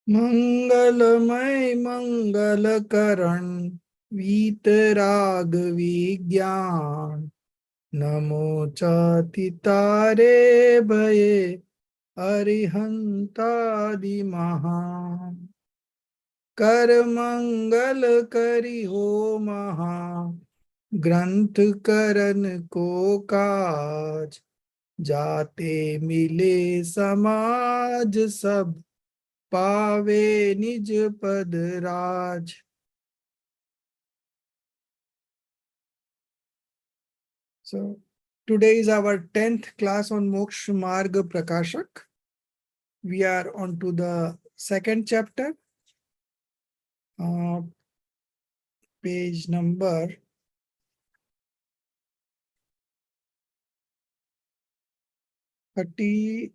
मंगलमय मंगलकरण वीतराग विज्ञान नमो चाति तारे भये अरिहंतादि महान कर मंगल करि हो महा ग्रंथ करन को काज जाते मिले समाज सब पावे निज पद राज. So today is our 10th class on Moksha Marg Prakashak. We are on to the second chapter, page number 32.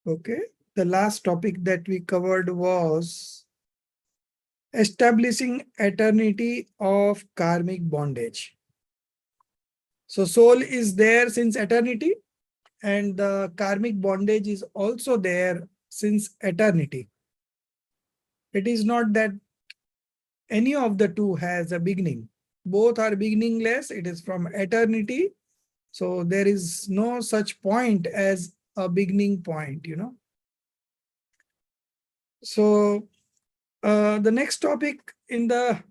Okay, the last topic that we covered was establishing eternity of karmic bondage. So soul is there since eternity, and the karmic bondage is also there since eternity. It is not that any of the two has a beginning. Both are beginningless. It is from eternity. So there is no such point as a beginning point, So the next topic in the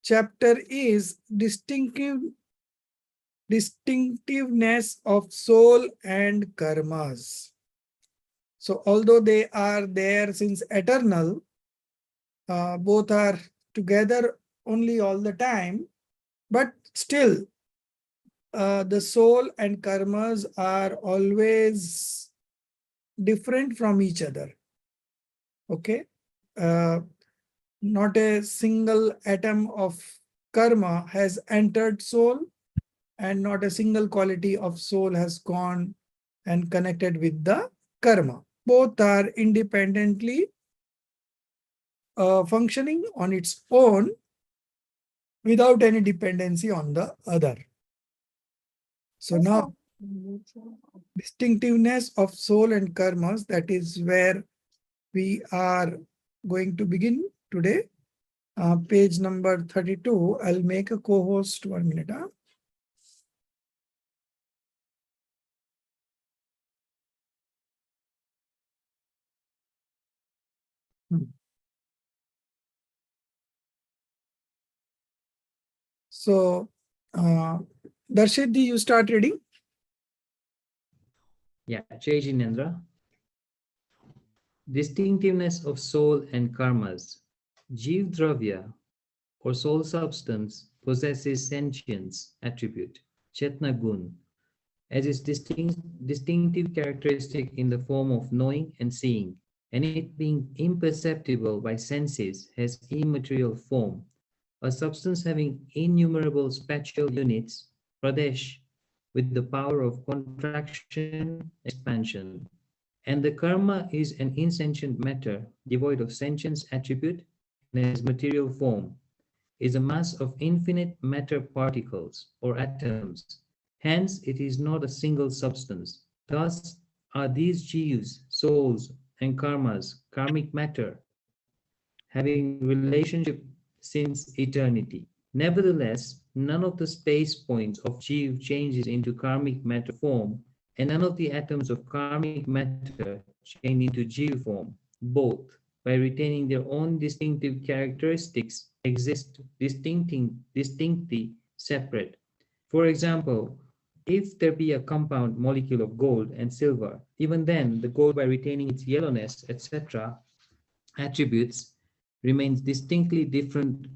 chapter is distinctiveness of soul and karmas. So although they are there since eternal, both are together only all the time, but still the soul and karmas are always different from each other. Okay, not a single atom of karma has entered soul, and not a single quality of soul has gone and connected with the karma. Both are independently functioning on its own without any dependency on the other. So now, distinctiveness of soul and karmas, that is where we are going to begin today. Page number 32. I'll make a co-host 1 minute. So, Darshit, you start reading. Yeah, Jai Jinendra. Distinctiveness of soul and karmas. Jeev Dravya, or soul substance, possesses sentience attribute, Chetna Gun, as its distinctive characteristic in the form of knowing and seeing, and it being imperceptible by senses has immaterial form, a substance having innumerable spatial units, Pradesh, with the power of contraction, expansion. And the karma is an insentient matter, devoid of sentience attribute, and as material form, is a mass of infinite matter particles or atoms. Hence, it is not a single substance. Thus are these jivs, souls, and karmas, karmic matter, having relationship since eternity. Nevertheless, none of the space points of jiv changes into karmic matter form, and none of the atoms of karmic matter change into jiv form. Both, by retaining their own distinctive characteristics, exist distinctly separate. For example, if there be a compound molecule of gold and silver, even then the gold, by retaining its yellowness, etc., attributes, remains distinctly different,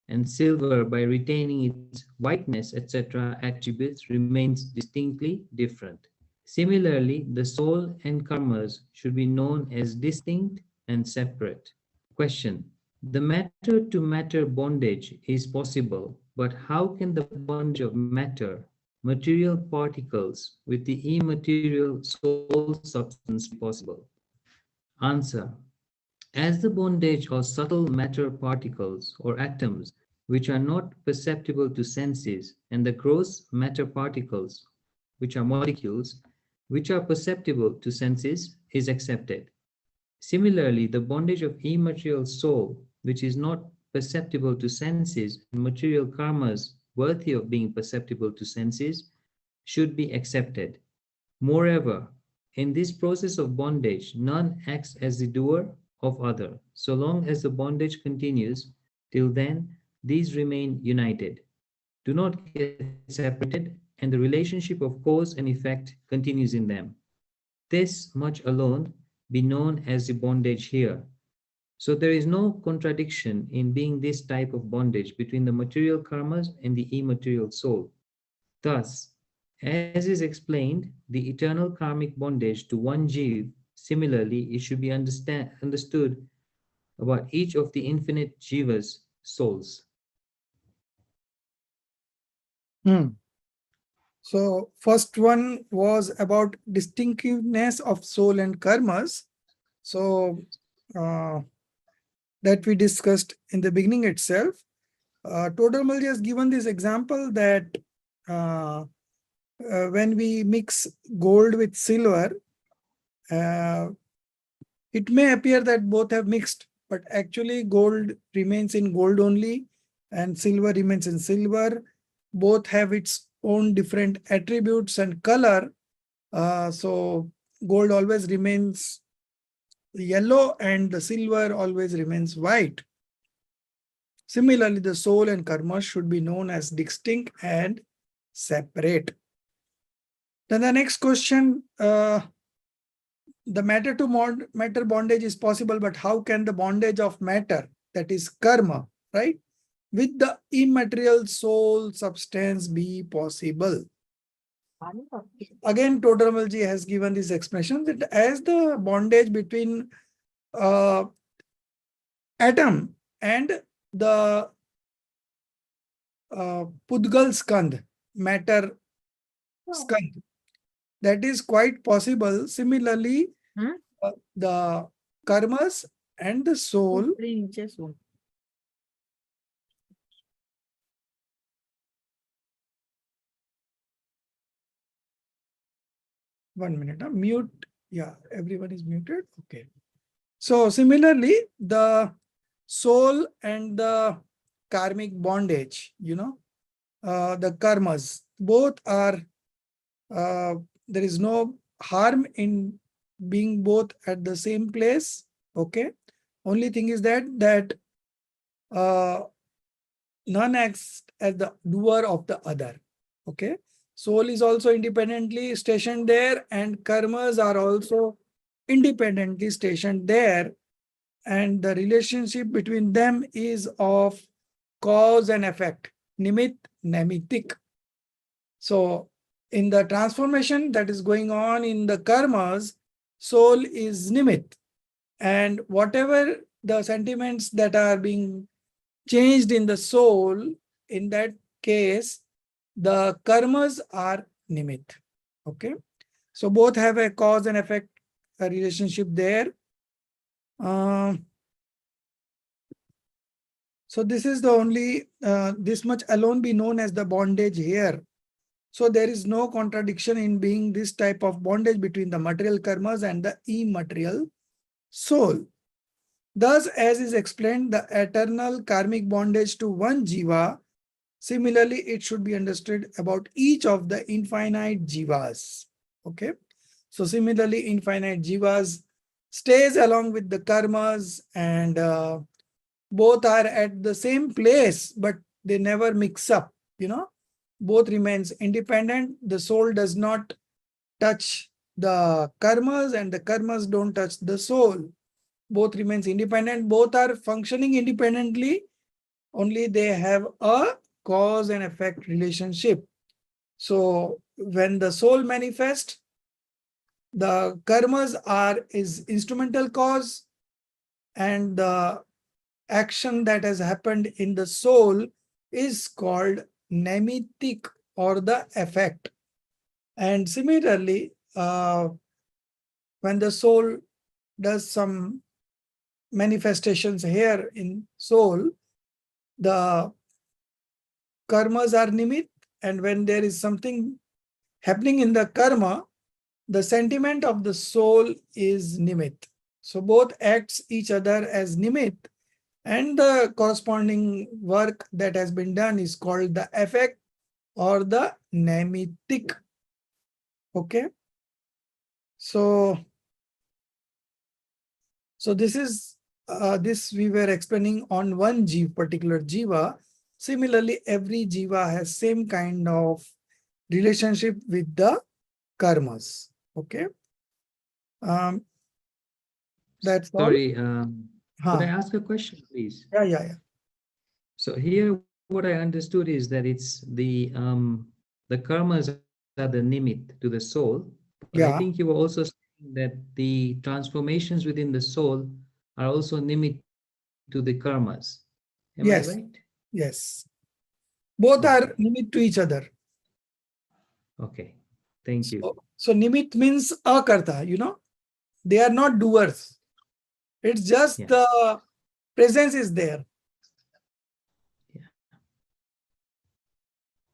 and silver, by retaining its whiteness, etc., attributes, remains distinctly different. Similarly, the soul and karmas should be known as distinct and separate. Question: the matter-to-matter bondage is possible, but how can the bondage of matter, material particles, with the immaterial soul substance be possible? Answer: as the bondage of subtle matter particles or atoms, which are not perceptible to senses, and the gross matter particles, which are molecules, which are perceptible to senses, is accepted. Similarly, the bondage of immaterial soul, which is not perceptible to senses, and material karmas worthy of being perceptible to senses, should be accepted. Moreover, in this process of bondage, none acts as the doer of other. So long as the bondage continues, till then, these remain united, do not get separated, and the relationship of cause and effect continues in them. This much alone be known as the bondage here. So there is no contradiction in being this type of bondage between the material karmas and the immaterial soul. Thus, as is explained, the eternal karmic bondage to one jiv, similarly, it should be understood about each of the infinite jivas' souls. Hmm. So first one was about distinctiveness of soul and karmas. So uh, that we discussed in the beginning itself. Total has given this example that uh, when we mix gold with silver, uh, it may appear that both have mixed, but actually gold remains in gold only and silver remains in silver. Both have its own different attributes and color. So gold always remains yellow and the silver always remains white. Similarly, the soul and karma should be known as distinct and separate. Then the next question, the matter to matter bondage is possible, but how can the bondage of matter, that is karma, right, with the immaterial soul substance be possible? Again, Todramalji has given this expression that as the bondage between atom and the Pudgal Skand, matter skand, that is quite possible. Similarly, the karmas and the soul. One minute, mute. Yeah, everyone is muted. Okay. So similarly, the soul and the karmic bondage, the karmas, both are, there is no harm in being both at the same place. Okay. Only thing is that uh, none acts as the doer of the other. Okay. Soul is also independently stationed there and karmas are also independently stationed there. And the relationship between them is of cause and effect, nimit, nemitik. So in the transformation that is going on in the karmas, soul is nimit. And whatever the sentiments that are being changed in the soul, in that case, the karmas are nimit. Okay. So both have a cause and effect relationship there. So this is the only, this much alone be known as the bondage here. So there is no contradiction in being this type of bondage between the material karmas and the immaterial soul. Thus, as is explained, the eternal karmic bondage to one jiva, similarly, it should be understood about each of the infinite jivas. Okay. So similarly, infinite jivas stays along with the karmas and both are at the same place, but they never mix up, both remains independent. The soul does not touch the karmas and the karmas don't touch the soul. Both remains independent. Both are functioning independently. Only they have a cause and effect relationship. So when the soul manifests, the karmas is instrumental cause and the action that has happened in the soul is called nemitic or the effect. And similarly, when the soul does some manifestations here in soul, the karmas are nimit, and when there is something happening in the karma, the sentiment of the soul is nimit. So both acts each other as nimit, and the corresponding work that has been done is called the effect or the nemitic. Okay. So this is this we were explaining on one particular jiva. Similarly, every jiva has same kind of relationship with the karmas. Okay. Um, that's all. Sorry, could I Huh. ask a question, please? Yeah. So here, what I understood is that it's the karmas are the nimit to the soul, but I think Yeah. you were also saying that the transformations within the soul are also nimit to the karmas. Am I right? Yes. Yes. Both Okay. are nimit to each other. Okay. Thank you. So nimit means akarta, they are not doers. It's just Yeah. the presence is there. Yeah.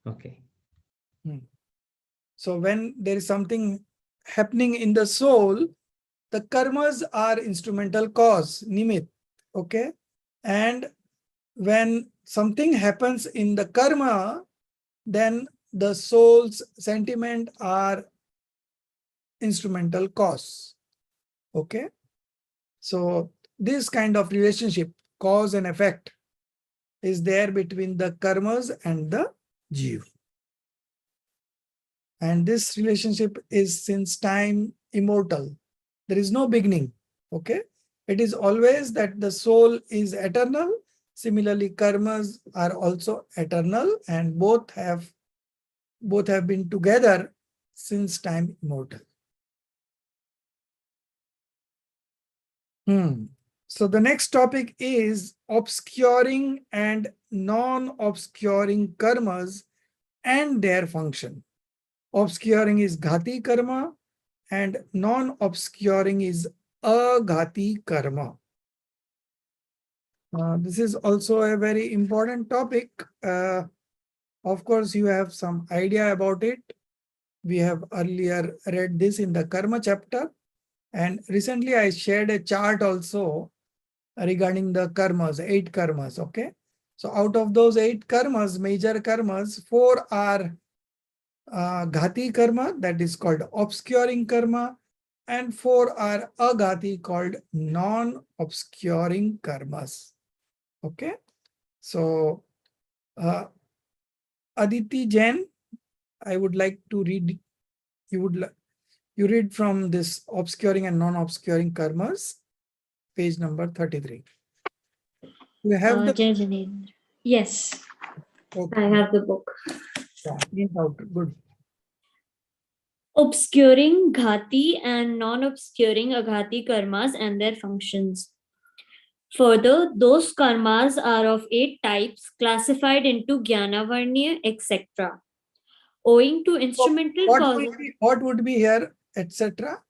Okay. Hmm. So when there is something happening in the soul, the karmas are instrumental cause, nimit. Okay. And when something happens in the karma, then the soul's sentiment are instrumental cause. Okay. So this kind of relationship, cause and effect, is there between the karmas and the jiv. And this relationship is since time immortal. There is no beginning. Okay. It is always that the soul is eternal. Similarly, karmas are also eternal, and both have been together since time immortal. So the next topic is obscuring and non-obscuring karmas and their function. Obscuring is ghati karma and non-obscuring is aghati karma. This is also a very important topic. Of course, you have some idea about it. We have earlier read this in the karma chapter, and recently I shared a chart also regarding the karmas, 8 karmas. Okay. So out of those 8 karmas, major karmas, 4 are ghati karma, that is called obscuring karma, and 4 are aghati, called non-obscuring karmas. Okay. So Aditi Jain, I would like to read, you read from this obscuring and non-obscuring karmas, page number 33. You have the Jai Janendra. Yes, okay. I have the book. Yeah, print out. Good. Obscuring Ghati and non-obscuring Aghati karmas and their functions. Further, those karmas are of 8 types classified into Jnanavarniya, etc. Owing to So instrumental causes, what would be here, etc.?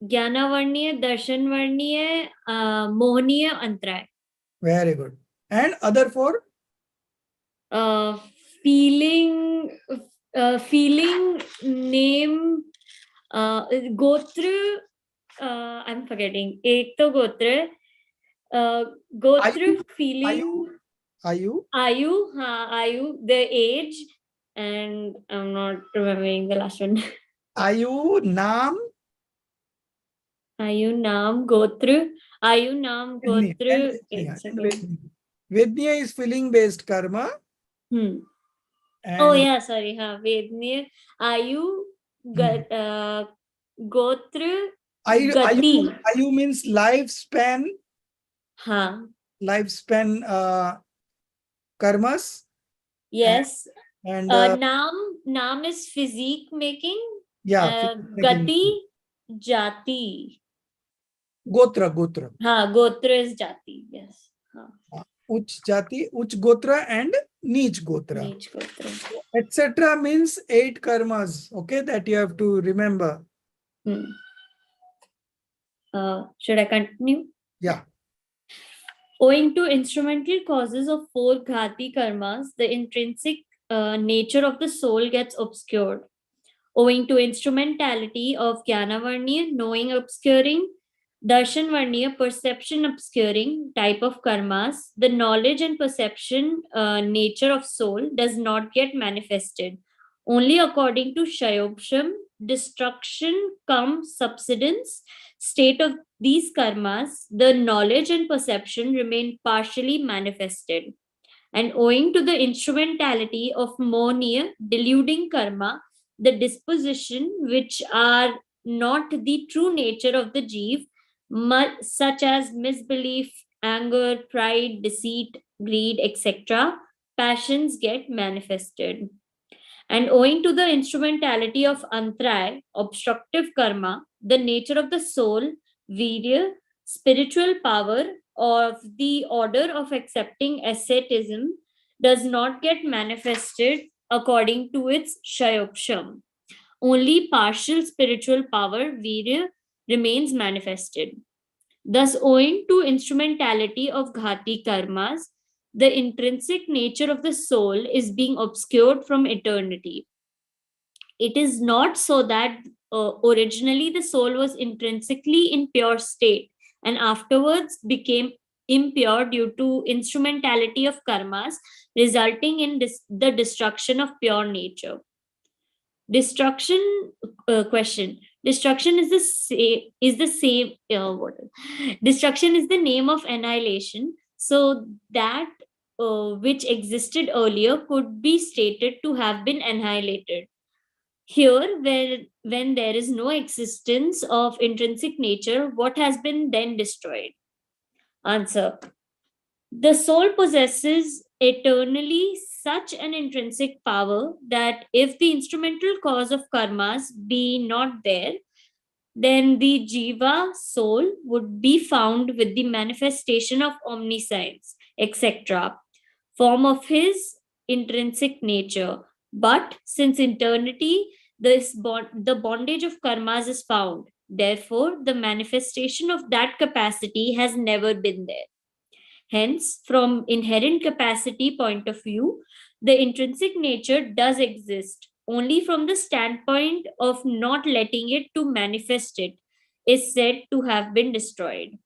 Jnanavarniya, Darshanvarniya, Mohniya, Antraya. Very good. And other 4? Feeling, name, Gotra, I'm forgetting. Ek to Gotra. Gotra, feeling, Ayu, Ayu, the age, and I'm not remembering the last one. Ayu, Naam, Ayu, Naam, Gotra. Ayu, Naam, Vedniya. And Gotra. Vedniya. It's And okay. Vedniya. Vedniya is feeling based karma. Oh, And yeah, sorry. Vedniya, Ayu, Gotra, Gati. Ayu means lifespan, Ha. lifespan karmas. Yes. And Naam is physique making. yeah, Gati, Jati. Gotra. Gotra is Jati. Yes. Uch Jati, Uch Gotra and Neech Gotra. Neech Gotra. Etc. means 8 karmas. Okay, that you have to remember. Should I continue? Yeah. Owing to instrumental causes of 4 Ghati karmas, the intrinsic nature of the soul gets obscured. owing to instrumentality of Jnanavarniya, knowing obscuring, Darshanvarniya, perception obscuring type of karmas, the knowledge and perception nature of soul does not get manifested. Only according to Shayopsham, destruction cum subsidence state of these karmas, the knowledge and perception remain partially manifested. And owing to the instrumentality of monia, deluding karma, the disposition which are not the true nature of the jeev, such as misbelief, anger, pride, deceit, greed, etc., passions get manifested. And owing to the instrumentality of antray, obstructive karma, the nature of the soul, virya, spiritual power of the order of accepting asceticism does not get manifested according to its shayopsham. Only partial spiritual power, virya, remains manifested. Thus, owing to instrumentality of ghati karmas, the intrinsic nature of the soul is being obscured from eternity. It is not so that originally the soul was intrinsically in pure state and afterwards became impure due to instrumentality of karmas, resulting in the destruction of pure nature. Destruction question. Destruction is the same. Destruction is the name of annihilation. So that which existed earlier could be stated to have been annihilated. Here, when there is no existence of intrinsic nature, what has been then destroyed? Answer. The soul possesses eternally such an intrinsic power that if the instrumental cause of karmas be not there, then the jiva soul would be found with the manifestation of omniscience, etc., form of his intrinsic nature. But since eternity, the bondage of karmas is found. Therefore, the manifestation of that capacity has never been there. Hence, from inherent capacity point of view, the intrinsic nature does exist. Only from the standpoint of not letting it to manifest it is said to have been destroyed.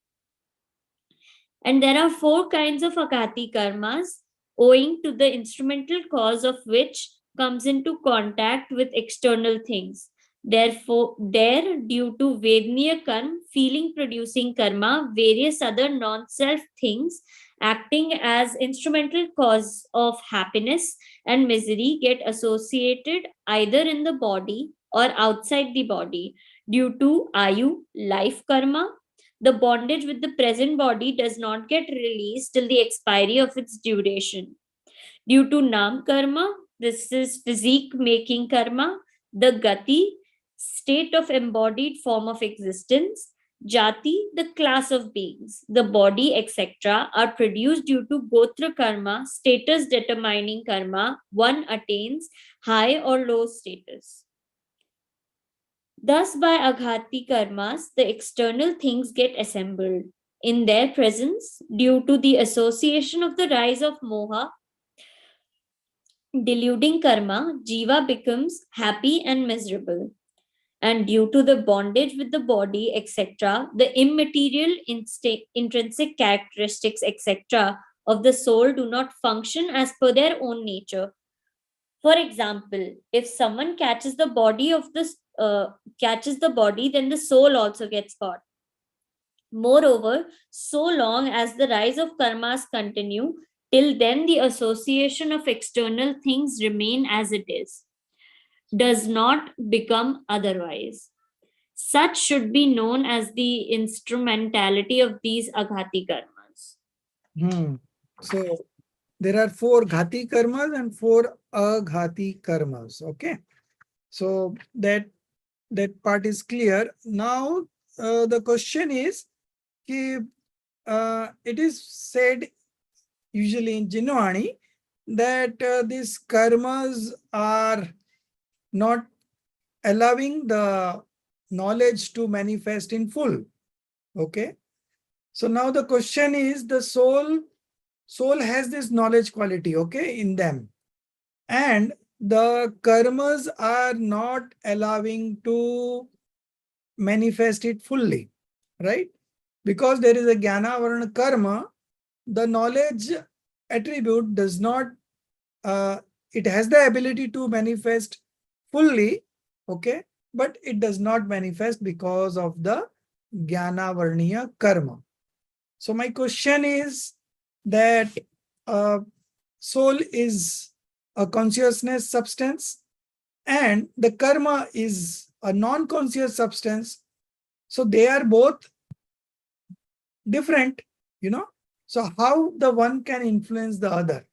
And there are 4 kinds of akati karmas, owing to the instrumental cause of which comes into contact with external things. Therefore, due to Vedniya karma, feeling producing karma, various other non-self things acting as instrumental cause of happiness and misery get associated either in the body or outside the body due to ayu, life karma. The bondage with the present body does not get released till the expiry of its duration. Due to nam karma, this is physique making karma, the gati, state of embodied form of existence, jati, the class of beings, the body, etc., are produced due to gotra karma, status determining karma, one attains high or low status. Thus, by aghati karmas, the external things get assembled. In their presence, due to the association of the rise of moha, deluding karma, jiva becomes happy and miserable. And due to the bondage with the body, etc., the immaterial intrinsic characteristics, etc., of the soul do not function as per their own nature. For example, if someone catches the body, then the soul also gets caught. Moreover, so long as the rise of karmas continue, till then the association of external things remain as it is, does not become otherwise. Such should be known as the instrumentality of these aghati karmas. So there are 4 ghati karmas and 4 aghati karmas. Okay. So that part is clear. Now the question is, it is said usually in Jinwani that these karmas are not allowing the knowledge to manifest in full. Okay. So now the question is, the soul has this knowledge quality, okay, in them. And the karmas are not allowing to manifest it fully, right? Because there is a jnana varna karma, the knowledge attribute does not, it has the ability to manifest fully, okay, but it does not manifest because of the jnana varniya karma. So my question is that soul is a consciousness substance and the karma is a non-conscious substance. So they are both different, you know. So how the one can influence the other?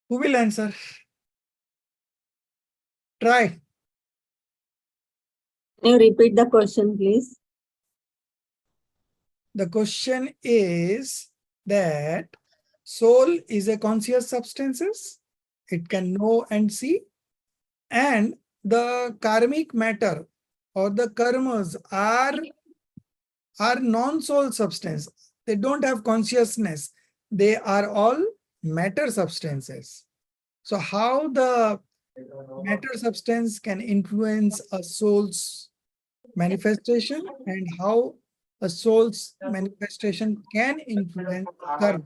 Who will answer? Try. Can you repeat the question, please? The question is that soul is a conscious substances. It can know and see. And the karmic matter or the karmas are non-soul substance. They don't have consciousness. They are all matter substances. So how the matter substance can influence a soul's manifestation and how a soul's manifestation can influence karma.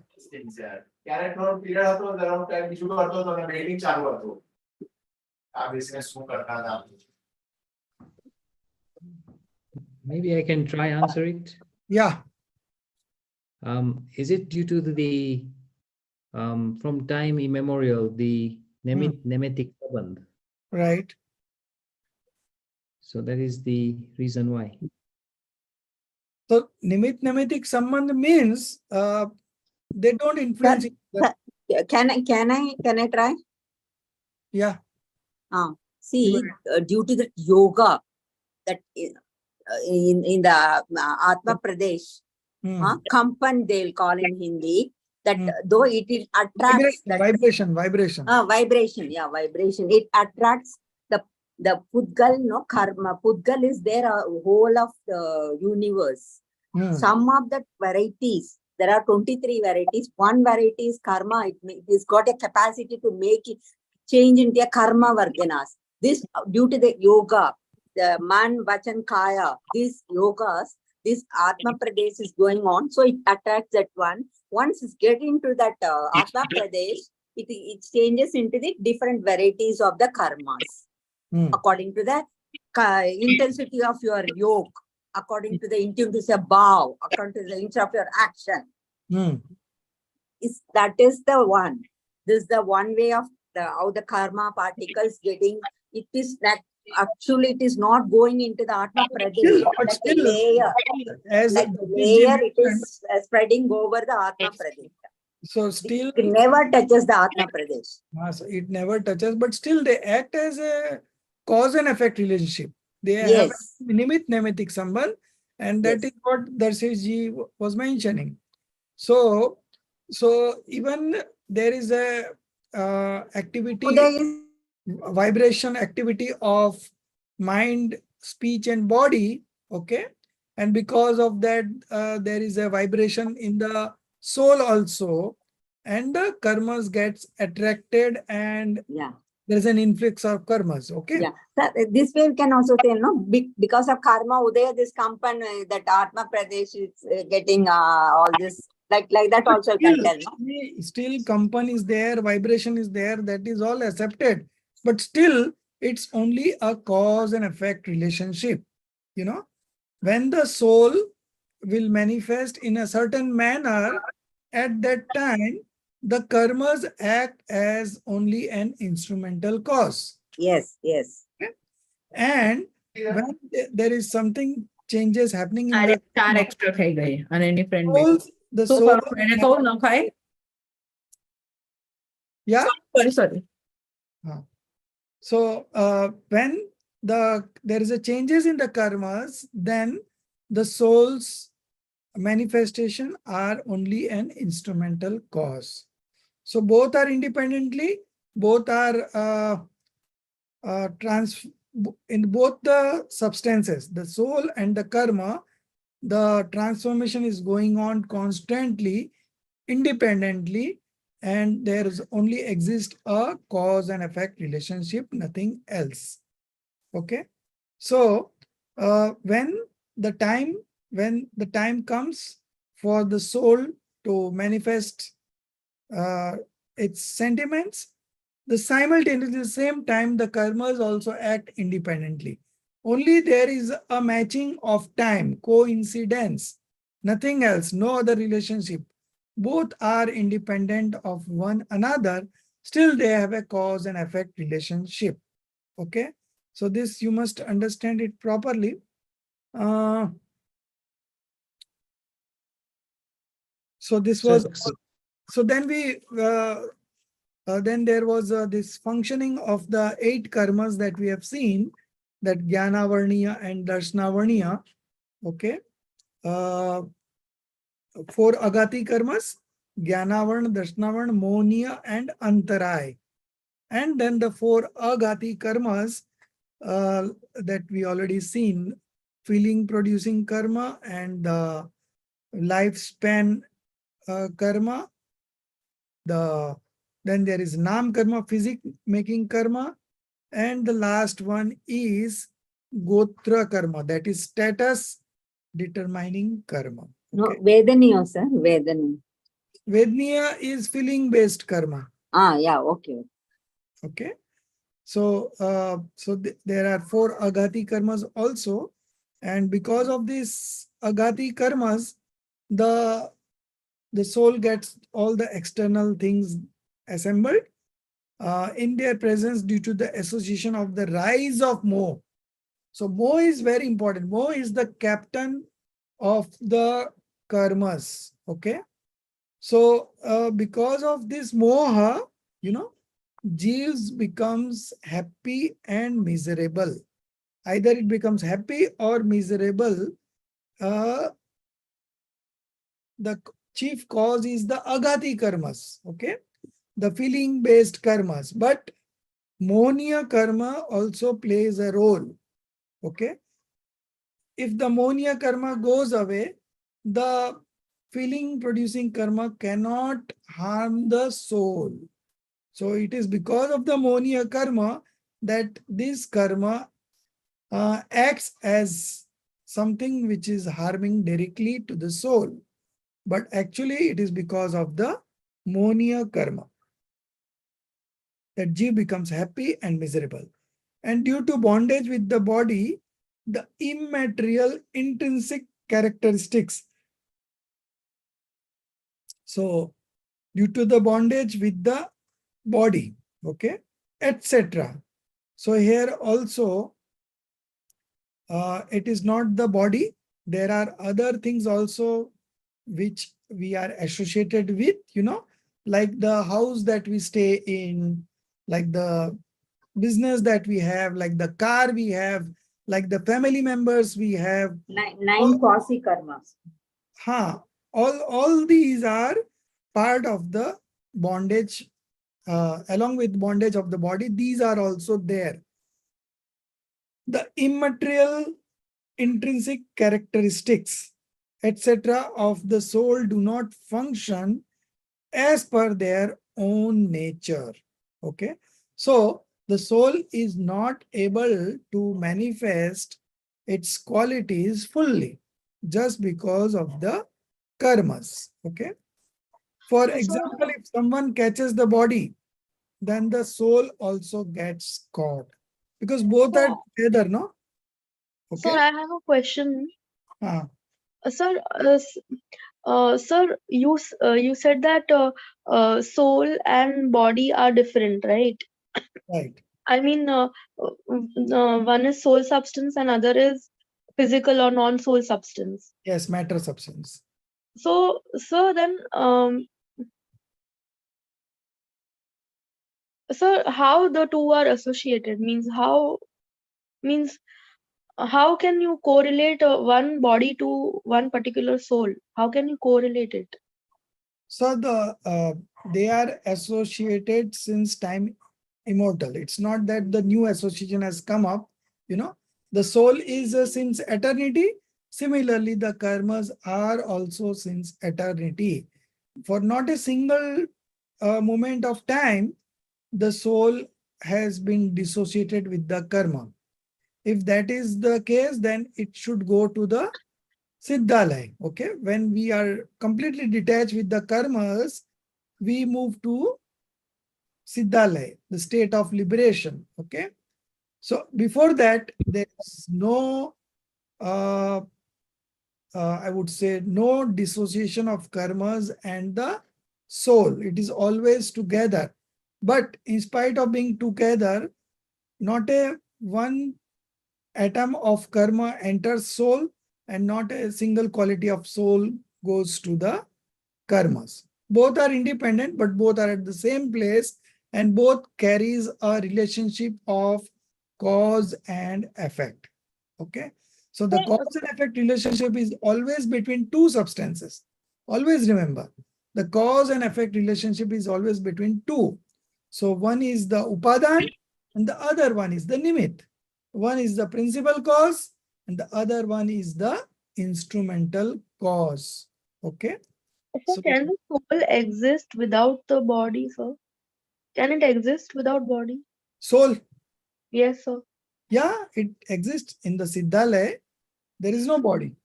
Maybe I can try answer it. Yeah. Is it due to the from time immemorial the nemetic sabandh? Right. So that is the reason why. So nimitic sambandh means they don't influence each other. Can I try? Yeah. See, due to the yoga that in the Atma Pradesh, Kampan they'll call in Hindi, that though it attracts vibration. Vibration, yeah, vibration. It attracts the Pudgal, no karma. Pudgal is there, whole of the universe. Some of the varieties, there are 23 varieties. One variety is karma. It's got a capacity to make it change into a karma varganas. This due to the yoga, the man, vachan, kaya, these yogas, this Atma Pradesh is going on. So it attracts that one. Once it's getting into that Atma Pradesh, it changes into the different varieties of the karmas. According to the intensity of your yoke, according to the intensity of bow, according to the intensity of your action. That is the one. This is the one way of how the karma particles getting. It is that actually it is not going into the Atma Pradesh. Like a layer. Like a layer, it is spreading over the Atma Pradesh. So still it never touches the Atma Pradesh. So it never touches, but still they act as a cause and effect relationship. They have a nemitic sambandh, and that is what Darshis ji was mentioning. So even there is a activity, vibration activity of mind, speech, and body. Okay, and because of that, there is a vibration in the soul also, and the karmas gets attracted, and there's an influx of karmas. Okay. Yeah. So this way we can also tell, no, because of karma, Udaya, this company, that Atma Pradesh is getting all this, like that also can tell. No? Still company is there, vibration is there, that is all accepted. But still, it's only a cause and effect relationship. You know, when the soul will manifest in a certain manner, at that time, the karmas act as only an instrumental cause. Yes. Okay? And when there is something changes happening in the soul, yeah. Sorry. So when there is a changes in the karmas, then the soul's manifestation are only an instrumental cause. So both are independently, both are in both the substances, the soul and the karma, the transformation is going on constantly, independently, and there is only exist a cause and effect relationship, nothing else. Okay. So when the time comes for the soul to manifest its sentiments, the simultaneously the same time the karmas also act independently. Only there is a matching of time, coincidence, nothing else, no other relationship. Both are independent of one another, still they have a cause and effect relationship. Okay, so this you must understand it properly. So this was, so then then there was this functioning of the 8 karmas that we have seen, that Jnana Varniya and Darshana Varniya. Okay. 4 Agati karmas, Jnana Varna, Darshana Varna, Mohniya and Antaray. And then the 4 Agati karmas that we already seen, feeling producing karma and the lifespan karma. Then there is Nam karma, physic making karma, and the last one is Gotra karma, that is status determining karma. Okay. No, Vedaniya, sir. Vedaniya. Vedniya is feeling based karma. Yeah, okay. Okay. So there are 4 Agati karmas also, and because of this Agati karmas, the soul gets all the external things assembled in their presence due to the association of the rise of Moh. So Moh is very important. Moh is the captain of the karmas. Okay. So because of this moha, Jeeves becomes happy and miserable. Either it becomes happy or miserable. The chief cause is the agati karmas. Okay. The feeling based karmas. But Mohniya karma also plays a role. Okay. If the Mohniya karma goes away, the feeling producing karma cannot harm the soul. So it is because of the Mohniya karma that this karma acts as something which is harming directly to the soul. But actually it is because of the Mohniya karma that Jeev becomes happy and miserable. And due to bondage with the body, the immaterial intrinsic characteristics. So due to the bondage with the body, okay, etc. So here also, it is not the body. There are other things also which we are associated with, like the house that we stay in, like the business that we have, like the car we have, like the family members we have. Nine quasi karmas. All these are part of the bondage, along with bondage of the body. These are also there. The immaterial intrinsic characteristics, etc. of the soul do not function as per their own nature. Okay. So the soul is not able to manifest its qualities fully just because of the karmas. Okay. For example, if someone catches the body, then the soul also gets caught because both are together, no? Okay. Sir, I have a question. Ah. Sir, sir, you said that soul and body are different, right? Right. I mean, one is soul substance and other is physical or non-soul substance. Yes, matter substance. So then, sir, how the two are associated means how can you correlate one body to one particular soul? How can you correlate it? So they are associated since time Immortal. It's not that the new association has come up, you know. The soul is since eternity. Similarly, the karmas are also since eternity. For not a single moment of time, the soul has been dissociated with the karma. If that is the case, then it should go to the Siddhalaya. Okay, when we are completely detached with the karmas, we move to Siddhalaya, the state of liberation. Okay, so before that, there is no, I would say, no dissociation of karmas and the soul. It is always together. But in spite of being together, not a one atom of karma enters soul, and not a single quality of soul goes to the karmas. Both are independent, but both are at the same place, and both carries a relationship of cause and effect. Okay. So the cause and effect relationship is always between two substances. Always remember, the cause and effect relationship is always between two. So one is the upadan and the other one is the nimit. One is the principal cause and the other one is the instrumental cause. Okay. So So can the soul exist without the body, sir? Can it exist without body? soul, Yes, sir. yeah, it exists in the Siddhalaya. There is no body.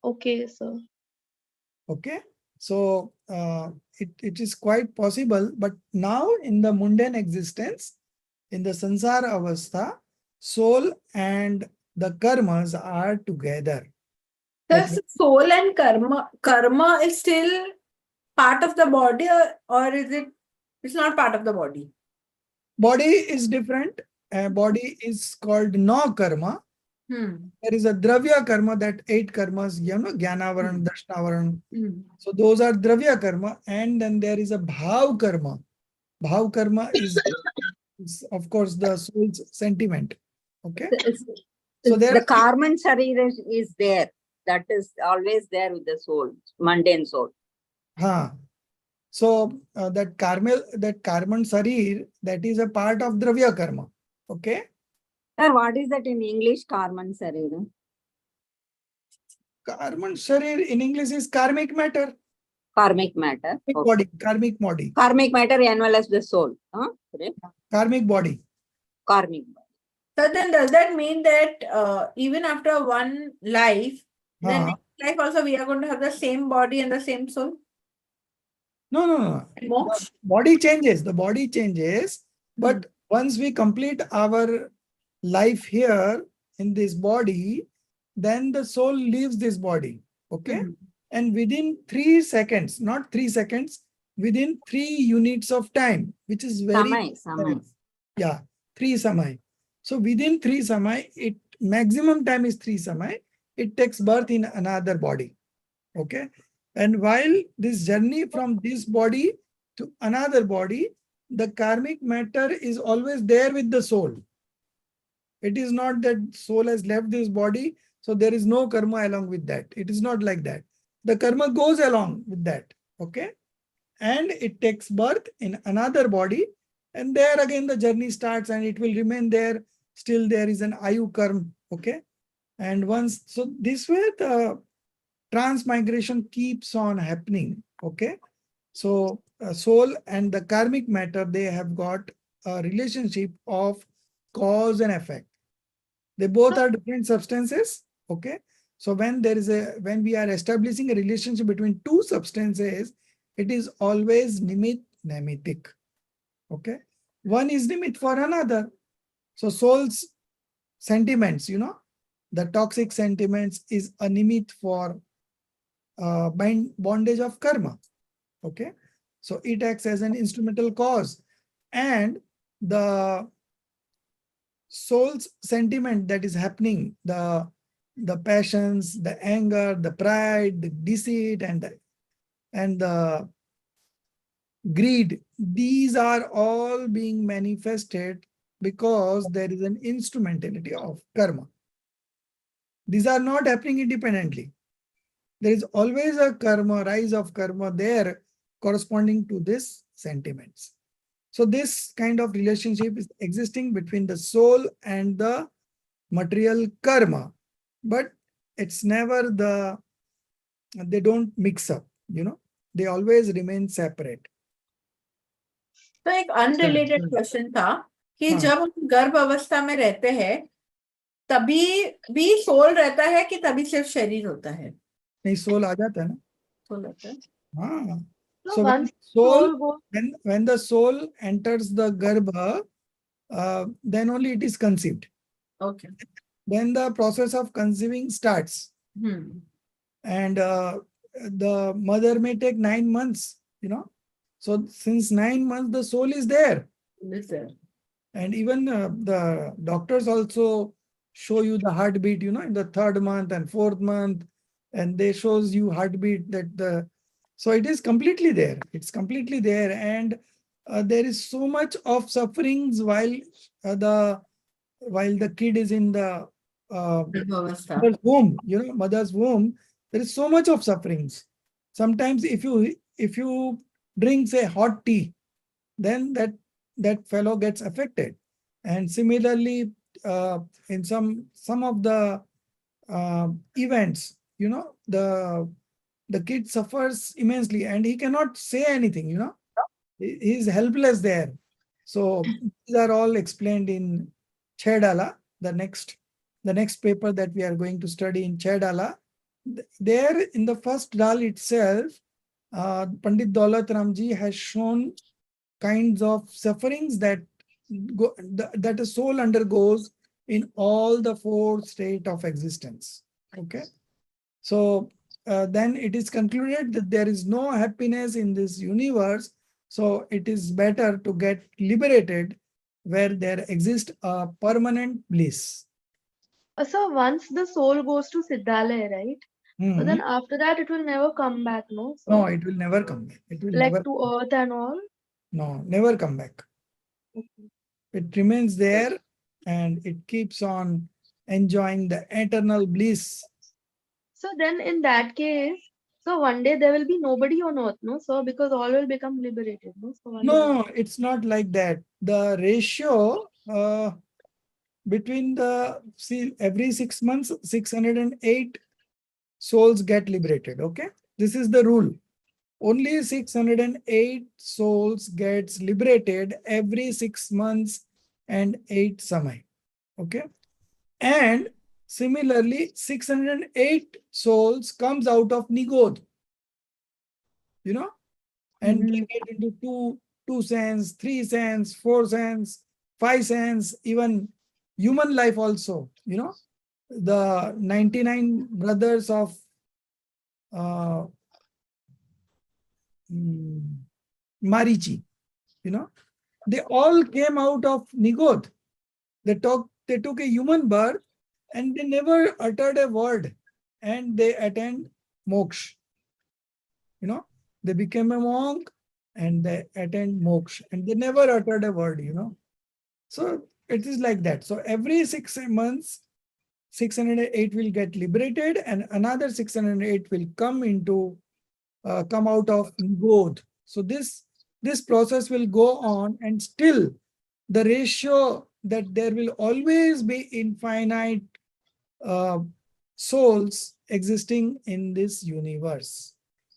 Okay, sir. Okay. So it is quite possible, but now in the mundane existence, in the sansara avastha, soul and the karmas are together. But Does soul and karma is still part of the body, or is it? It's not part of the body. body is different. Body is called no karma. There is a dravya karma, that 8 karmas, you know, jnanavaran, dashnavaran. So those are dravya karma, and then there is a bhav karma. Bhav karma is of course the soul's sentiment. Okay. So there The karman sarira is there. That is always there with the soul, mundane soul. So that karman sarir, that is a part of dravya karma. Okay. Sir, what is that in English, karman sarira? Karman sarir in English is karmic matter. Karmic matter. Karmic Okay. body. Karmic body. Karmic matter as well as the soul. Correct? Karmic body. Karmic body. So then, does that mean that even after one life, then next life also we are going to have the same body and the same soul? No. Moksha? The body changes. The body changes. But once we complete our life here in this body, then the soul leaves this body. Okay. And within 3 seconds, not 3 seconds, within 3 units of time, which is very Samay. yeah, 3 samay. So within 3 samay, it maximum time is 3 samay. It takes birth in another body. Okay. And while this journey from this body to another body, the karmic matter is always there with the soul. It is not that soul has left this body, so there is no karma along with that. It is not like that. The karma goes along with that. Okay. And it takes birth in another body. And there again the journey starts and it will remain there. Still there is an ayu karma. Okay. And once, so this way the transmigration keeps on happening. Okay. So soul and the karmic matter, they have got a relationship of cause and effect. They both are different substances. Okay. So when we are establishing a relationship between two substances, it is always nimit nemitic. Okay. One is nimit for another. So soul's sentiments, you know, the toxic sentiments is a nimit for bondage of karma. Okay. So it acts as an instrumental cause, and the soul's sentiment that is happening, the passions, the anger, the pride, the deceit, and the greed, these are all being manifested because there is an instrumentality of karma. These are not happening independently. There is always a karma, rise of karma there corresponding to these sentiments. So this kind of relationship is existing between the soul and the material karma, but it's never they don't mix up, they always remain separate. तो एक unrelated question था कि जब हम गर्भ अवस्था में रहते हैं तभी भी सोल रहता है कि तभी सिर्फ शरीर होता है? नहीं, सोल आ जाता है ना. सोल रहता है. हाँ. So So when once soul, soul goes, when the soul enters the garbha, then only it is conceived. Okay. Then the process of conceiving starts, and the mother may take 9 months, So since 9 months, the soul is there. Is there. And even the doctors also show you the heartbeat, in the 3rd month and 4th month, and they shows you heartbeat so it is completely there. It's completely there, and there is so much of sufferings while the kid is in the mother's womb, mother's womb. There is so much of sufferings. Sometimes if you drink, say, hot tea, then that fellow gets affected. And similarly, in some of the events, the kid suffers immensely and he cannot say anything, he is helpless there. So these are all explained in Chedala, the next paper that we are going to study in Chedala. There in the first dal itself, Pandit Daulat Ramji has shown kinds of sufferings that a soul undergoes in all the 4 states of existence. Okay. So then it is concluded that there is no happiness in this universe. So it is better to get liberated where there exists a permanent bliss. so once the soul goes to Siddhalaya, right? So then after that it will never come back, no? So No, it will never come back. It will like never. to earth and all. No, never come back. Okay. It remains there and it keeps on enjoying the eternal bliss. So then in that case, so one day there will be nobody on earth, no? So because all will become liberated, no? So one day. No, it's not like that. The ratio between every 6 months, 608 souls get liberated. Okay. This is the rule. Only 608 souls gets liberated every 6 months and 8 samay. Okay. And similarly, 608 souls comes out of Nigodh, and they get into two cents, 3 cents, 4 cents, 5 cents, even human life also, the 99 brothers of Marichi, they all came out of Nigodh. They took a human birth and they never uttered a word, and they attained moksha. They became a monk and they attained moksha, and they never uttered a word, So it is like that. So every 6 months, 608 will get liberated, and another 608 will come out of Nigodh. So this process will go on, and still the ratio that there will always be infinite souls existing in this universe.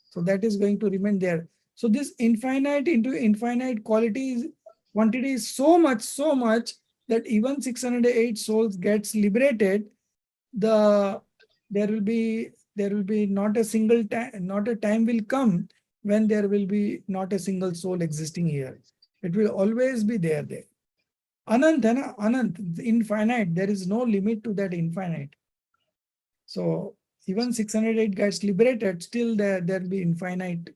So that is going to remain there. So this infinite into infinite quantity is so much that even 608 souls gets liberated, there will be not a single time, not a time will come when there will be not a single soul existing here. It will always be there. Anant, hai na? Anant, infinite. There is no limit to that infinite. So even 608 gets liberated, still there will be infinite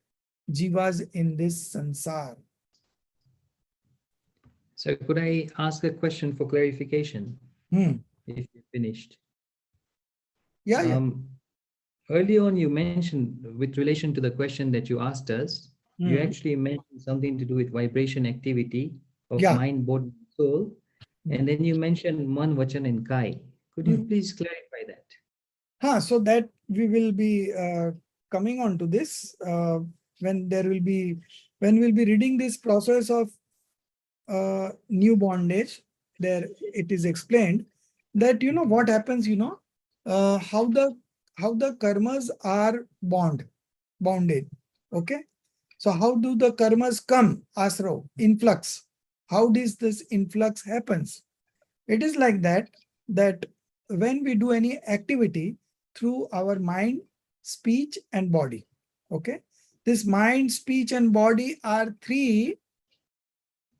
jivas in this sansar. So could I ask a question for clarification? If you finished. Yeah. Early on, you mentioned, with relation to the question that you asked us, you actually mentioned something to do with vibration activity of mind, body, soul. And then you mentioned man, vachan, and kai. Could you please clarify that? So that we will be coming on to this when we'll be reading this process of new bondage, there it is explained that what happens, how the karmas are bounded. Okay. So how do the karmas come? Asra, influx. How does this influx happens? It is like that when we do any activity through our mind, speech, and body. Okay. This mind, speech, and body are three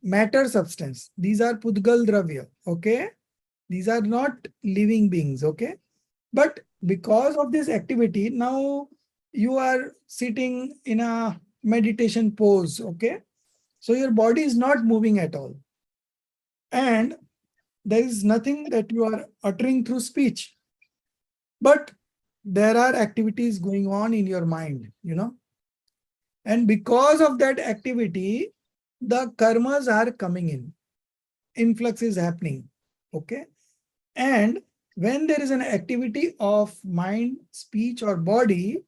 matter substance. These are Pudgal Dravya. Okay. These are not living beings. Okay. But because of this activity, now you are sitting in a meditation pose. Okay. So your body is not moving at all. And there is nothing that you are uttering through speech. But there are activities going on in your mind, And because of that activity, the karmas are coming in. Influx is happening. Okay. And when there is an activity of mind, speech, or body,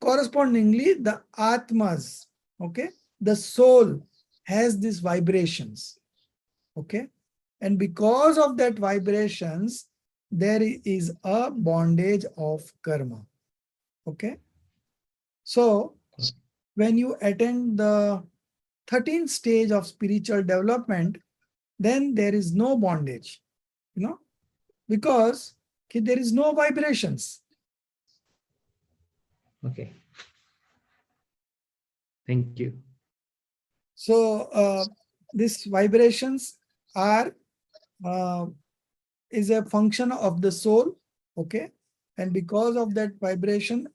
correspondingly, the atmas, okay, the soul has these vibrations. Okay. And because of that vibrations, there is a bondage of karma. Okay. So when you attend the 13th stage of spiritual development, then there is no bondage, because there is no vibrations. Okay. Thank you. So these vibrations are is a function of the soul. Okay. And because of that vibration,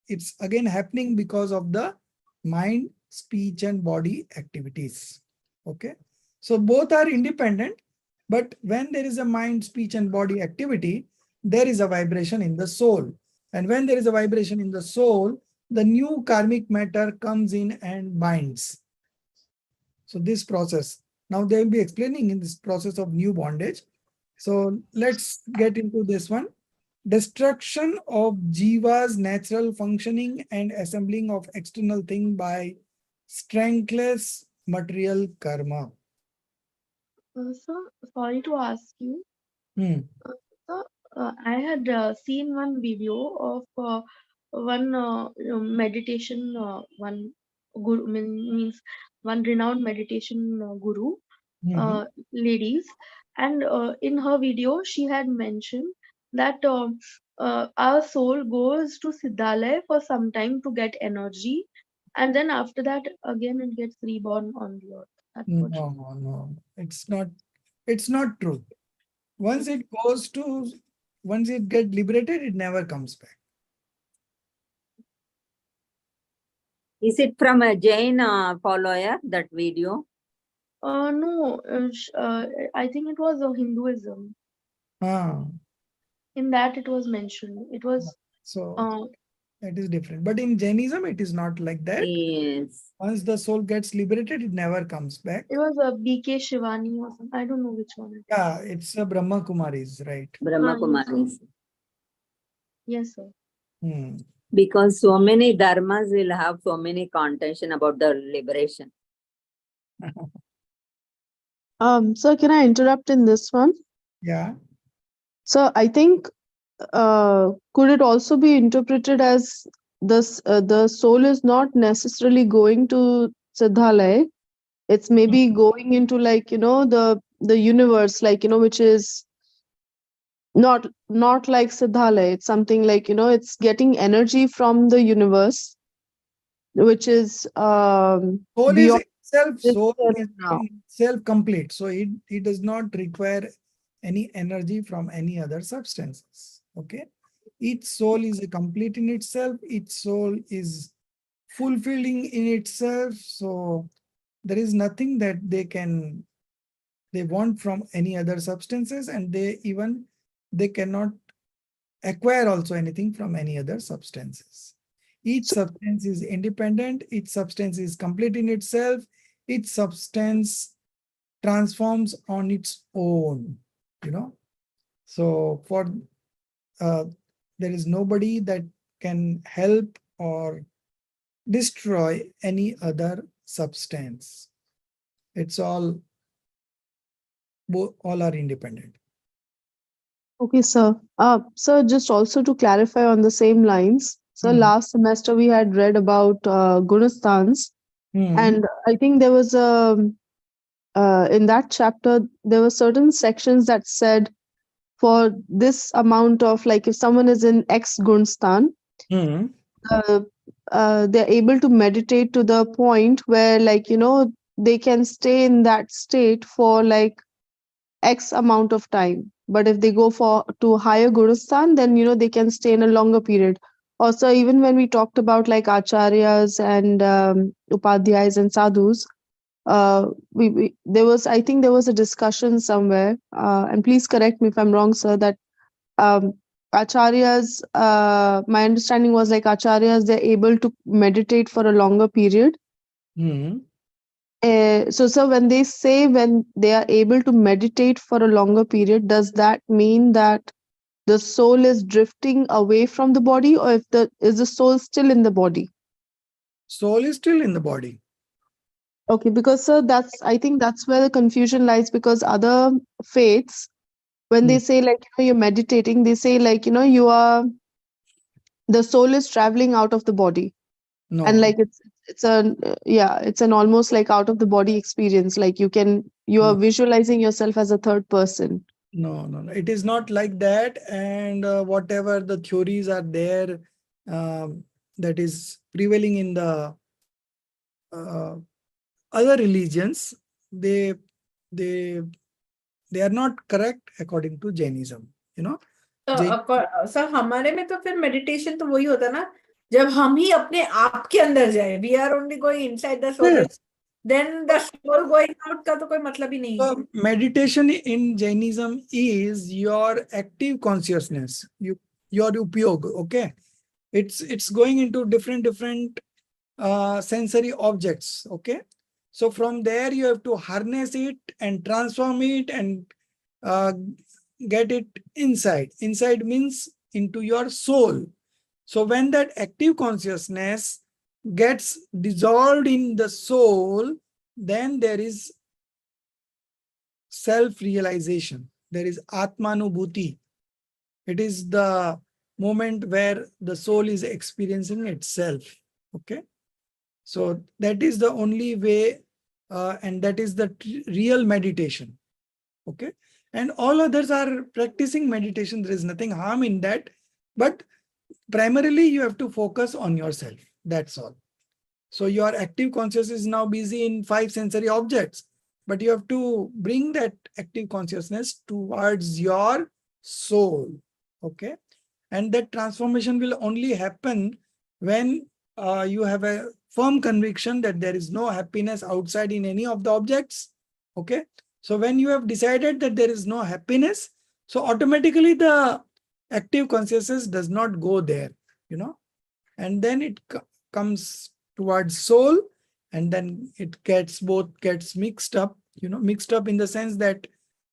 it's again happening because of the mind, speech, and body activities. Okay. So both are independent, but when there is a mind, speech, and body activity, there is a vibration in the soul. And when there is a vibration in the soul, the new karmic matter comes in and binds. So this process, now they will be explaining in this process of new bondage. So let's get into this one. Destruction of Jiva's natural functioning and assembling of external thing by strengthless material karma. So sorry to ask you. Hmm. So I had seen one video of one meditation, one guru means one renowned meditation guru, Mhm. ladies, and in her video she had mentioned that our soul goes to Siddhalaya for some time to get energy, and then after that again it gets reborn on the earth. That's what she No, it's not true. Once it goes to, once it gets liberated, it never comes back. Is it from a Jain follower, that video? No, I think it was Hinduism. Ah, In that it was mentioned. It was so that is different. But in Jainism, it is not like that. Yes. Once the soul gets liberated, it never comes back. It was a BK Shivani or something. I don't know which one. Yeah, it's a Brahma Kumaris, right? Brahma Yes. Kumaris. Yes, sir. Hmm. Because so many dharmas will have so many contention about the liberation. So can I interrupt in this one? Yeah. So I think could it also be interpreted as this the soul is not necessarily going to Siddhalaya. It's maybe going into like the universe, like which is not like Siddhalaya. It's something like it's getting energy from the universe, which is Soul is beyond itself, this soul earth is now. self-complete. So it does not require any energy from any other substances. Okay. Each soul is a complete in itself. Each soul is fulfilling in itself. So there is nothing that they want from any other substances, and they cannot acquire also anything from any other substances. Each substance is independent. Each substance is complete in itself. Each substance transforms on its own, So there is nobody that can help or destroy any other substance. It's all both all are independent. Okay, sir. Sir, just also to clarify on the same lines. So Hmm. last semester we had read about Gunastans, Hmm. and I think there was a in that chapter there were certain sections that said for this amount of, like, if someone is in X Gunstan, Hmm. uh, they're able to meditate to the point where, like, they can stay in that state for like X amount of time. But if they go for to higher Gurustan, then they can stay in a longer period. Also, even when we talked about like acharyas and upadhyayas and sadhus, we there was, I think there was a discussion somewhere, and please correct me if I'm wrong, sir, that um, acharyas, my understanding was like acharyas, they're able to meditate for a longer period. Hmm. So, sir, when they say when they are able to meditate for a longer period, does that mean that the soul is drifting away from the body, or if the is the soul still in the body? Soul is still in the body. Okay, because sir, I think that's where the confusion lies, because other faiths, when Hmm. they say like you're meditating, they say like the soul is traveling out of the body, and No, like it's a yeah, it's an almost like out of the body experience, like you are no, visualizing yourself as a third person. no. It is not like that. And whatever the theories are there, that is prevailing in the uh, other religions, they they they are not correct according to Jainism. Jain, तो sir हमारे में तो फिर meditation तो वही होता ना, जब हम ही अपने आप के अंदर जाए, we are only going inside the soul, yes. Then the soul going out का तो कोई मतलब ही नहीं है. So meditation in Jainism is your active consciousness, your upyog. Okay, it's going into different sensory objects. Okay, so from there you have to harness it and transform it and uh, get it inside. Inside means into your soul. So when that active consciousness gets dissolved in the soul, then there is self-realization. There is Atmanubhuti. It is the moment where the soul is experiencing itself. Okay. So that is the only way, and that is the real meditation. Okay. And all others are practicing meditation. There is nothing harm in that. But primarily you have to focus on yourself. That's all. So your active consciousness is now busy in 5 sensory objects, but you have to bring that active consciousness towards your soul. Okay. And that transformation will only happen when you have a firm conviction that there is no happiness outside in any of the objects. Okay. So when you have decided that there is no happiness, so automatically the active consciousness does not go there, and then it comes towards soul, and then it both gets mixed up, mixed up in the sense that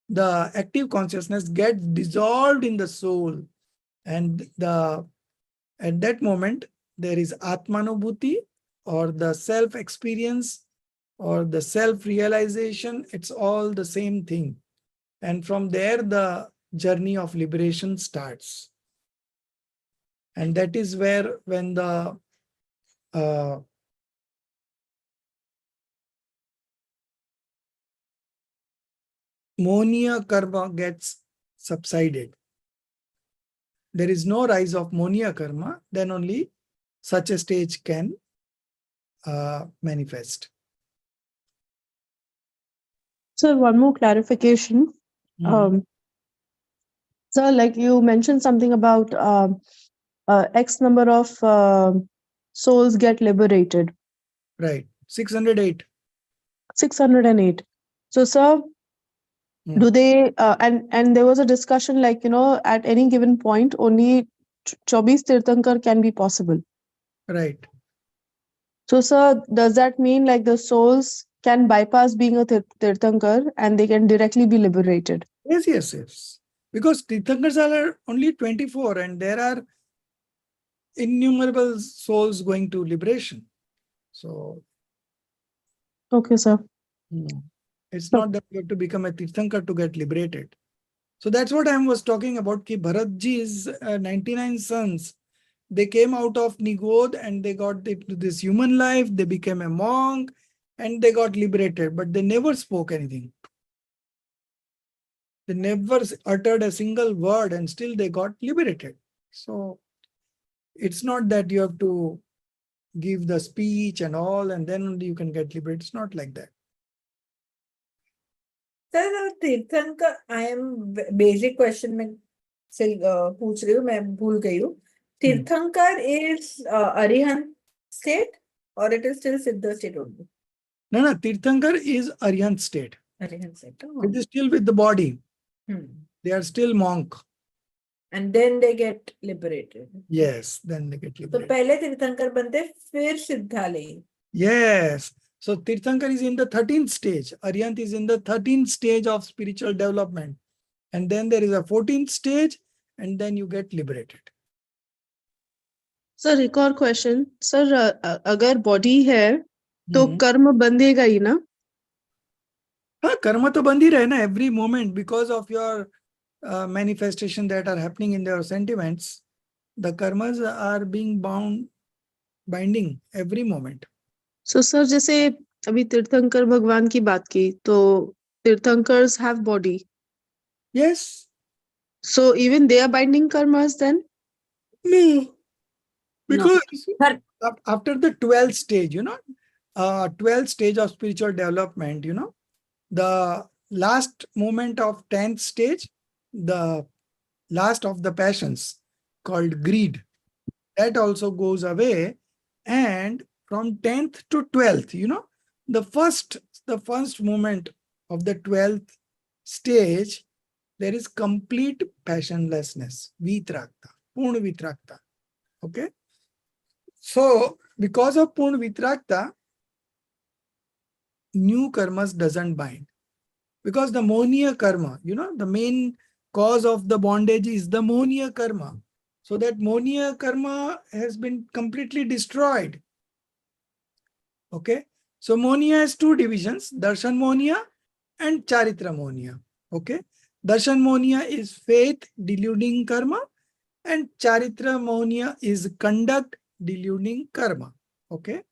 the active consciousness gets dissolved in the soul, and at that moment there is Atmanubhuti, or the self experience, or the self realization. It's all the same thing, and from there the journey of liberation starts. And that is where, when the uh, Monia karma gets subsided, there is no rise of Monia karma, then only such a stage can manifest. Sir, one more clarification. Mhm. Sir, like you mentioned something about X number of souls get liberated. Right. 608. 608. So, sir, Hmm. do they and there was a discussion like at any given point only 24 tirthankar can be possible. Right. So, sir, does that mean like the souls can bypass being a tirthankar and they can directly be liberated? Yes. Because Tirthankars are only 24, and there are innumerable souls going to liberation. So, Okay, sir. It's not that you have to become a Tirthankar to get liberated. So that's what I was talking about. Ki Bharatji's 99 sons, they came out of Nigod and they got this human life. They became a monk and they got liberated, but they never spoke anything. They never uttered a single word and still they got liberated. So it's not that you have to give the speech and all and then only you can get liberated. It's not like that. Sir तीर्थंकर I am basic question में से पूछ रही हूँ, मैं भूल गई हूँ. तीर्थंकर इज अरिहंत स्टेट और इट इज स्टिल सिद्ध state only? No, Tirthankar is Arihant state. Arihant state. It is still with the body. They are still monk. And then they get liberated. Yes, then they get तो liberated. पहले तीर्थंकर बनते फिर सिद्धालय. Yes. So Tirthankar is in the 13th stage. Arihant is in the 13th stage of spiritual development. And then there is a 14th stage and then you get liberated. Sir एक और question sir, अगर body है तो कर्म बंधेगा ही ना? हाँ, कर्म तो बंद ही रहे ना every moment because of your manifestation that are happening in their sentiments. The karmas are being binding every moment. So sir जैसे अभी तीर्थंकर भगवान की बात की तो tirthankars have body. Yes. So even they are binding karmas then? No. Because But after the 12th stage, 12th stage of spiritual development, the last moment of 10th stage, the last of the passions called greed, that also goes away. And from 10th to 12th, the first moment of the 12th stage, there is complete passionlessness, vitrakta, purna vitrakta. Okay. So because of purna vitrakta, new karmas doesn't bind. Because the monia karma, the main cause of the bondage is the monia karma. So that monia karma has been completely destroyed. Okay. So monia has two divisions, darshan monia and charitra monia. Okay. Darshan monia is faith deluding karma and charitra monia is conduct deluding karma. Okay.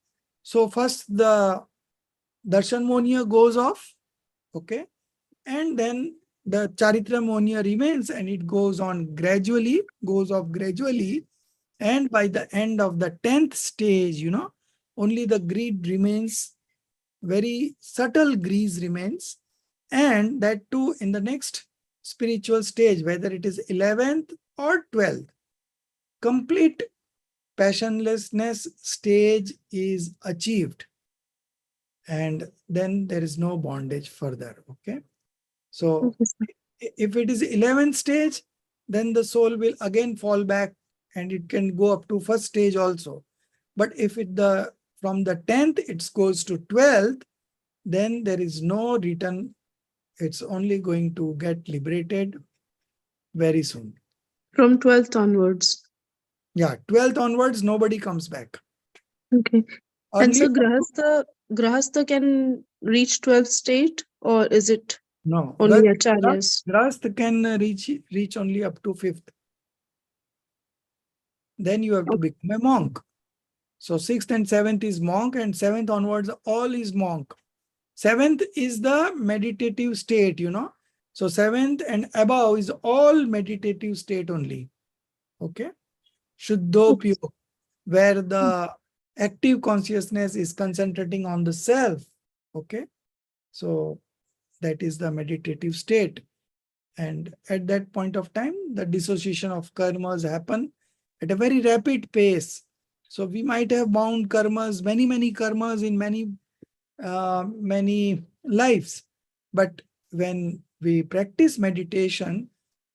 So first the darshan monia goes off. Okay. And then the charitra monia remains and it goes off gradually. And by the end of the 10th stage, only the greed remains, very subtle greed remains. And that too in the next spiritual stage, whether it is 11th or 12th, complete passionlessness stage is achieved. And then there is no bondage further. Okay. So if it is 11th stage, then the soul will again fall back and it can go up to first stage also. But if from the 10th it goes to 12th, then there is no return. It's only going to get liberated very soon. From 12th onwards. Yeah, 12th onwards, nobody comes back. Okay. And so Earlier, Grahastha can reach 12th state, or is it no, only acharyas? Grahastha can reach only up to 5th. Then you have to become a monk. So 6th and 7th is monk and 7th onwards all is monk. 7th is the meditative state, So 7th and above is all meditative state only. Okay. Shuddho pure, where the active consciousness is concentrating on the self. Okay. So that is the meditative state. And at that point of time, the dissociation of karmas happen at a very rapid pace. So we might have bound karmas, many karmas in many lives. But when we practice meditation,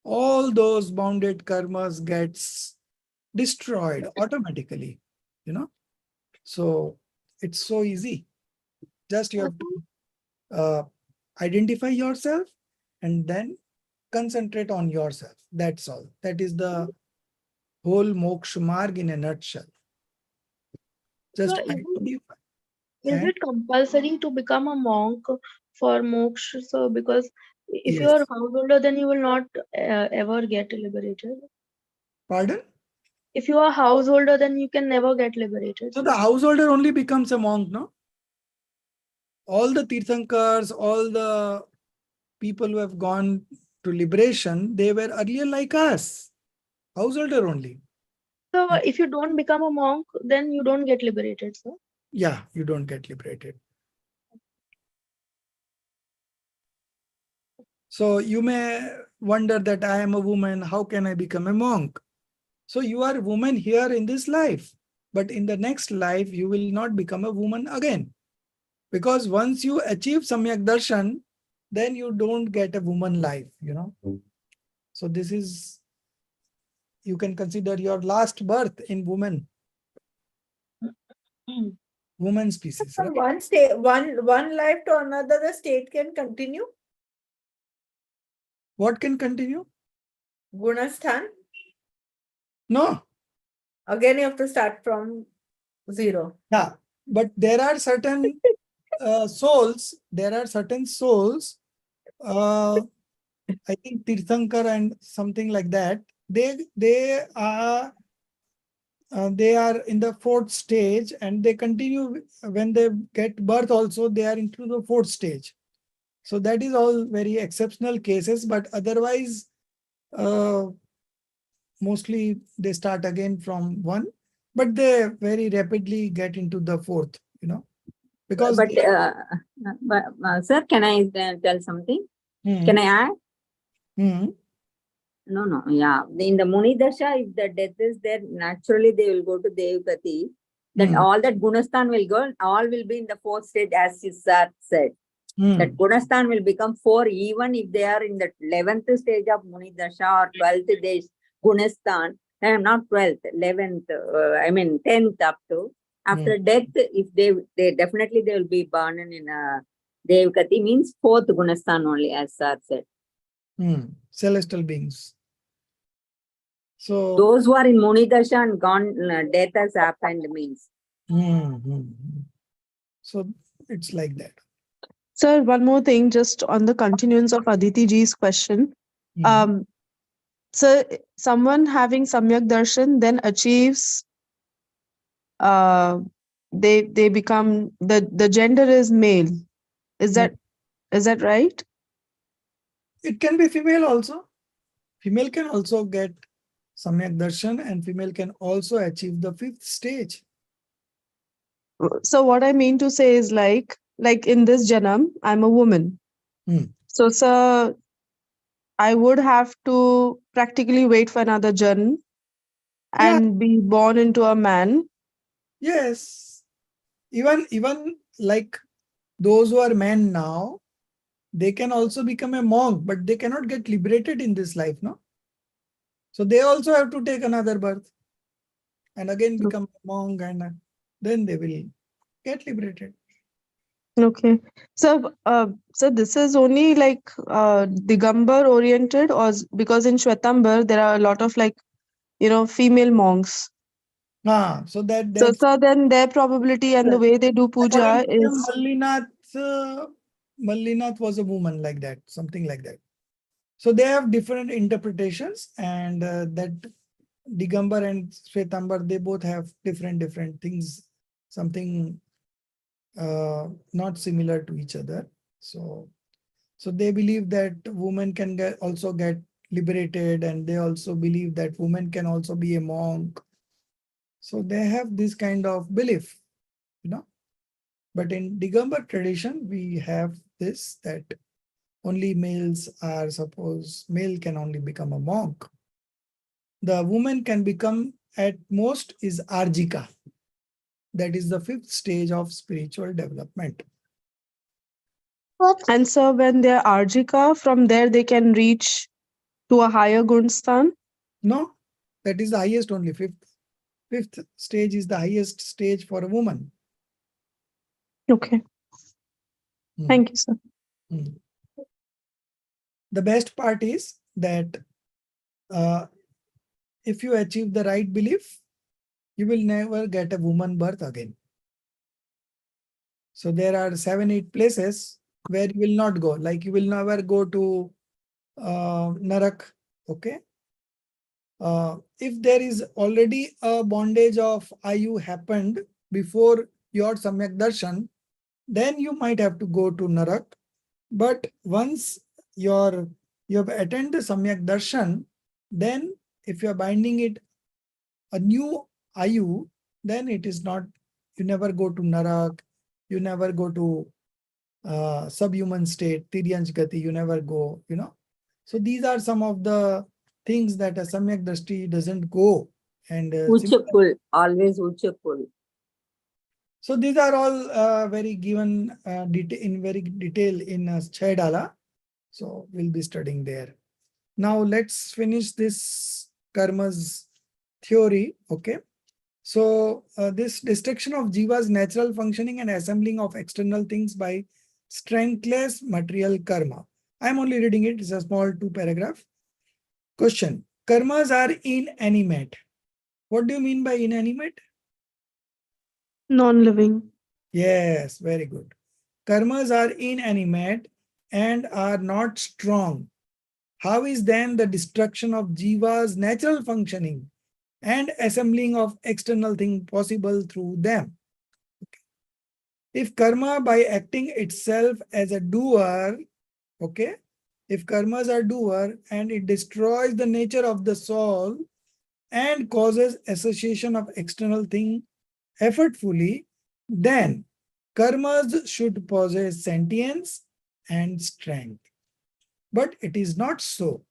all those bounded karmas gets destroyed automatically, So it's so easy. Just you have to identify yourself and then concentrate on yourself. That's all. That is the whole moksha marg in a nutshell. Just So even- identify. Is And it compulsory to become a monk for moksha? So, because if you yes, are householder, then you will not ever get liberated. pardon? If you are householder, then you can never get liberated. So the householder only becomes a monk, no? All the Tirthankars, all the people who have gone to liberation, they were earlier like us, householder only. So, And if you don't become a monk, then you don't get liberated. So, yeah, you don't get liberated. So you may wonder that I am a woman, how can I become a monk? So you are a woman here in this life, but in the next life, you will not become a woman again. Because once you achieve Samyak Darshan, then you don't get a woman life, you know. So this is, you can consider your last birth in woman, woman species. From Right? one state, one life to another, the state can continue. What can continue? Gunasthan. No. Again, you have to start from zero. Yeah. But there are certain souls, I think Tirthankar and something like that, they are in the fourth stage and they continue when they get birth also, they are into the fourth stage. So that is all very exceptional cases, but otherwise, mostly they start again from one, but they very rapidly get into the fourth, you know, because But, sir, can I tell something? Can I add? No, no, yeah. In the Muni Dasha, if the death is there, naturally they will go to Devgati. Then all that Gunasthan will go, all will be in the fourth stage, as Sir said. That Gunasthan will become 4, even if they are in the 11th stage of Muni Dasha or 12th stage Gunasthan. Not 12th, 11th, 10th up to. After death, if they definitely they will be born in a Devgati, means 4th Gunasthan only, as Sir said. Celestial beings. So those who are in Muni Dasha and gone, death has happened means. So it's like that. Sir, one more thing, just on the continuance of Aditi ji's question. So someone having Samyak Darshan then achieves, they become, the gender is male. Is that right? It can be female also. Female can also get Samyak Darshan and female can also achieve the 5th stage. So what I mean to say is like in this Janam, I'm a woman. So, sir, I would have to practically wait for another Janam and be born into a man. Yes. Even like those who are men now, they can also become a monk, but they cannot get liberated in this life, no? So they also have to take another birth and again become a monk, and then they will get liberated. Okay. So, this is only like Digambar oriented, or because in Shwetambar there are a lot of female monks. So So, sir, then their probability and the way they do puja is. Mallinath was a woman like that, something like that. So they have different interpretations, and that Digambar and Shwetambar, they both have different things, something not similar to each other. So they believe that women can also get liberated, and they also believe that women can also be a monk. So they have this kind of belief, you know. But in Digambar tradition, we have this, that only males are male can only become a monk. The woman can become at most is Arjika. That is the 5th stage of spiritual development. And so when they're Arjika, from there they can reach to a higher Gunstan? No, that is the highest only. 5th stage is the highest stage for a woman. Okay. Thank you, sir. The best part is that if you achieve the right belief, you will never get a woman birth again. So there are 7-8 places where you will not go. Like you will never go to Narak. Okay. If there is already a bondage of Ayu happened before your Samyak Darshan, then you might have to go to Narak. But once you have attained the Samyak Darshan, then if you are binding it a new Ayu, then it is not, you never go to Narak, you never go to subhuman state, Tiryansh Gati, you never go, So these are some of the things that a Samyak Drashti doesn't go. And Uchakul, always Uchakul. so these are all very given in very detail in Chaydala. So we'll be studying there. Now let's finish this karma's theory. Okay. So this destruction of Jiva's natural functioning and assembling of external things by strengthless material karma. I'm only reading it. It's a small 2-paragraph. Question. Karmas are inanimate. What do you mean by inanimate? Non-living. Yes, very good. Karmas are inanimate and are not strong. How is then the destruction of Jiva's natural functioning and assembling of external things possible through them? If karma by acting itself as a doer, okay, if karmas are doer and it destroys the nature of the soul and causes association of external thing effortfully, then karmas should possess sentience and strength. But it is not so.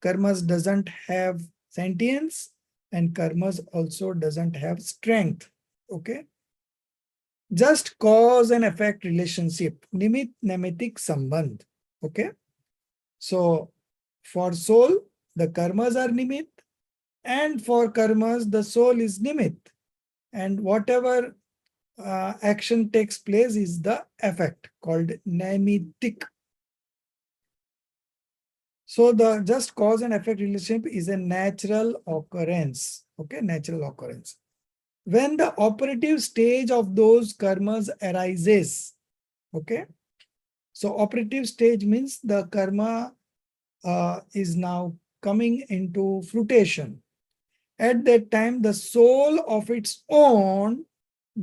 Karmas doesn't have sentience and karmas also doesn't have strength. Okay. Just cause and effect relationship. Nimit nemitik sambandh. Okay. So for soul, the karmas are nimit, and for karmas, the soul is nimit. And whatever action takes place is the effect called nemitik. So the just cause and effect relationship is a natural occurrence. Okay, natural occurrence. When the operative stage of those karmas arises, okay. So operative stage means the karma is now coming into fruition. At that time, the soul of its own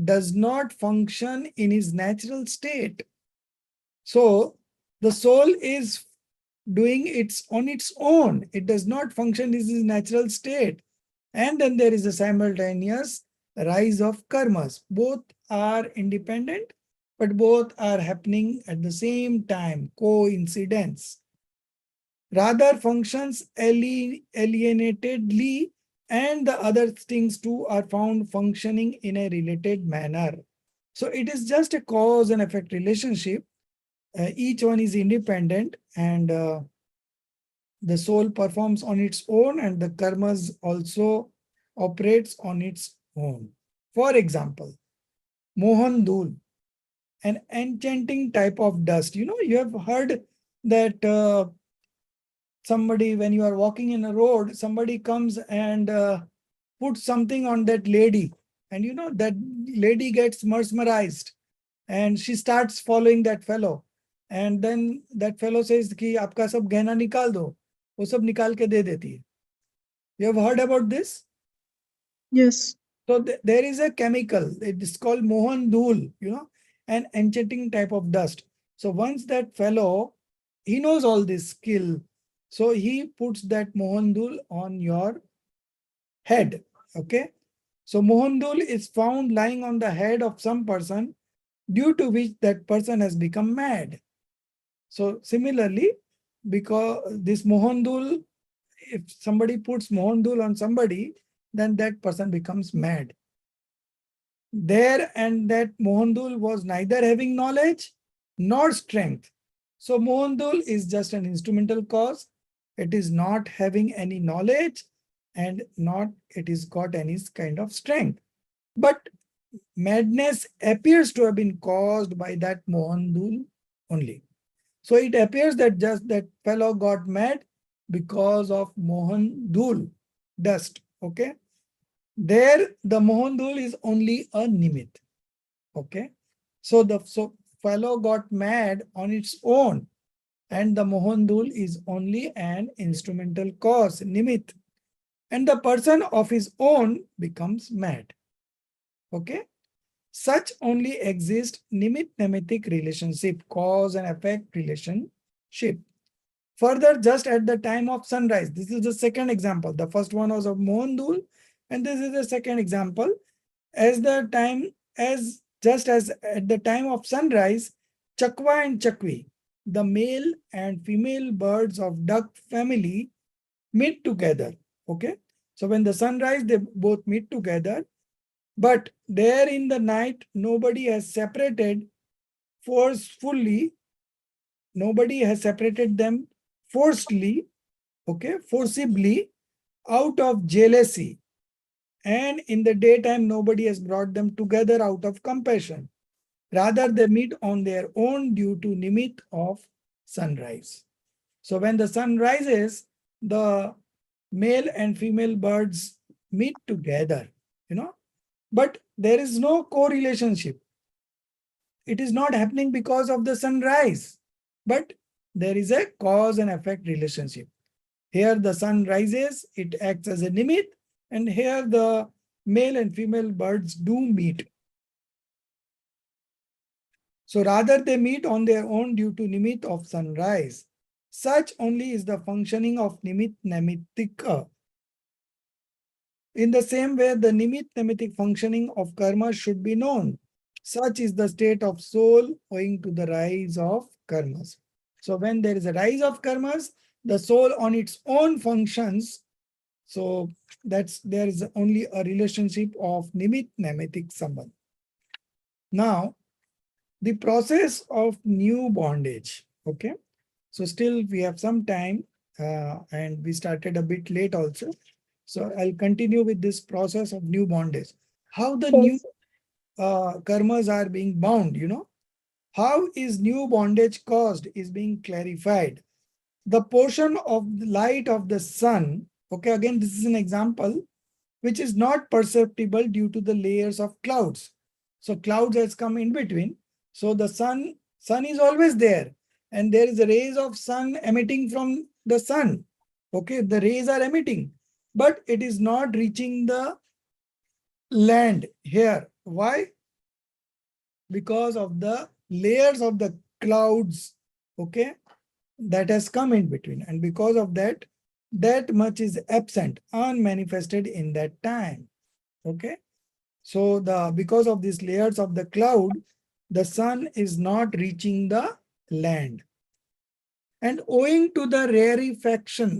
does not function in its natural state. So the soul is doing it on its own. It does not function in its natural state. And then there is a simultaneous rise of karmas. Both are independent, but both are happening at the same time, coincidence. Rather functions alienatedly, and the other things too are found functioning in a related manner. So it is just a cause and effect relationship. Each one is independent, and the soul performs on its own and the karmas also operates on its own. For example, Mohan Dhul, an enchanting type of dust. You have heard that somebody, when you are walking in a road, somebody comes and puts something on that lady, and that lady gets mesmerized and she starts following that fellow, and then that fellow says कि आपका सब गहना निकाल दो, वो सब निकाल के दे देती है. You have heard about this? Yes. So there is a chemical, it is called Mohan Dhul, an enchanting type of dust. So once that fellow, he knows all this skill, so he puts that Mohan Dhul on your head. Okay. So Mohan Dhul is found lying on the head of some person, due to which that person has become mad. So similarly, because this Mohan Dhul, if somebody puts Mohan Dhul on somebody, then that person becomes mad. There and that Mohan Dhul was neither having knowledge nor strength. So Mohan Dhul is just an instrumental cause. It is not having any knowledge and not it is got any kind of strength. But madness appears to have been caused by that Mohan Dhul only. So it appears that just that fellow got mad because of Mohan Dhul, dust. Okay. There, the Mohan Dhul is only a nimit. Okay. So the fellow got mad on its own, and the Mohandul is only an instrumental cause, nimit, and the person of his own becomes mad. Okay. Such only exist nimit-nemitic relationship, cause and effect relationship. Further, just at the time of sunrise, this is the second example. The first one was of Mohandul, and this is the second example. Just as at the time of sunrise, Chakwa and Chakwi, the male and female birds of duck family, meet together. Okay. So when the sunrise, they both meet together. But there in the night, nobody has separated forcefully. Nobody has separated them forcibly, okay, forcibly out of jealousy. And in the daytime, nobody has brought them together out of compassion. Rather, they meet on their own due to nimit of sunrise. So when the sun rises, the male and female birds meet together, but there is no correlationship. It is not happening because of the sunrise, but there is a cause and effect relationship. Here the sun rises, it acts as a nimit, and here the male and female birds do meet. So rather they meet on their own due to nimit of sunrise. Such only is the functioning of nimit nemitika. In the same way, the nimit nemitic functioning of karma should be known. Such is the state of soul owing to the rise of karmas. So when there is a rise of karmas, the soul on its own functions. So there is only a relationship of nimit nemitic sambandh. Now, the process of new bondage. Okay. So still we have some time and we started a bit late also. So I'll continue with this process of new bondage. How the new karmas are being bound, How is new bondage caused is being clarified. The portion of the light of the sun, okay, again, this is an example, which is not perceptible due to the layers of clouds. So clouds has come in between. So the sun is always there. And there is a rays of sun emitting from the sun. Okay, the rays are emitting, but it is not reaching the land here. Why? Because of the layers of the clouds, okay, that has come in between. And because of that, that much is absent, unmanifested in that time. Okay. So because of these layers of the cloud, the sun is not reaching the land. And owing to the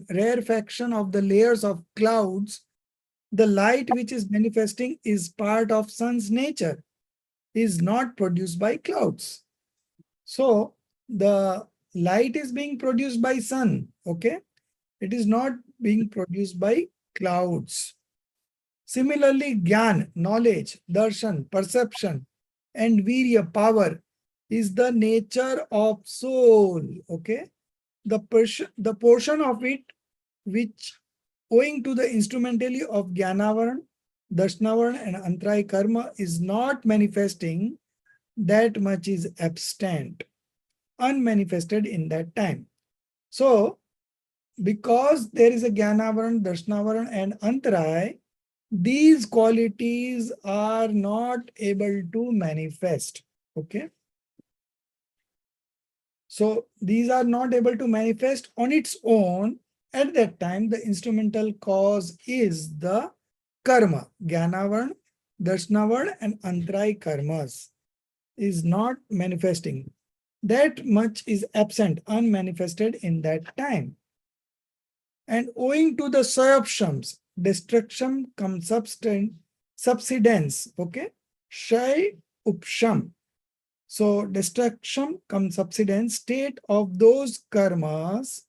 rarefaction of the layers of clouds, the light which is manifesting is part of sun's nature, is not produced by clouds. So the light is being produced by sun, okay? It is not being produced by clouds. Similarly, Gyan, knowledge, darshan, perception, and virya, power, is the nature of soul, okay? The portion of it which, owing to the instrumentality of Jnanavaran, Dashnavaran, and Antray karma, is not manifesting, that much is absent, unmanifested in that time. So, because there is a Jnanavaran, Dashnavaran, and Antray, these qualities are not able to manifest. Okay. So these are not able to manifest on its own. At that time, the instrumental cause is the karma. Jnanavarn, Darshnavarn, and Antray karmas is not manifesting. That much is absent, unmanifested in that time. And owing to the sayapshams, destruction cum subsidence, okay? Shai upsham. So destruction cum subsidence, state of those karmas,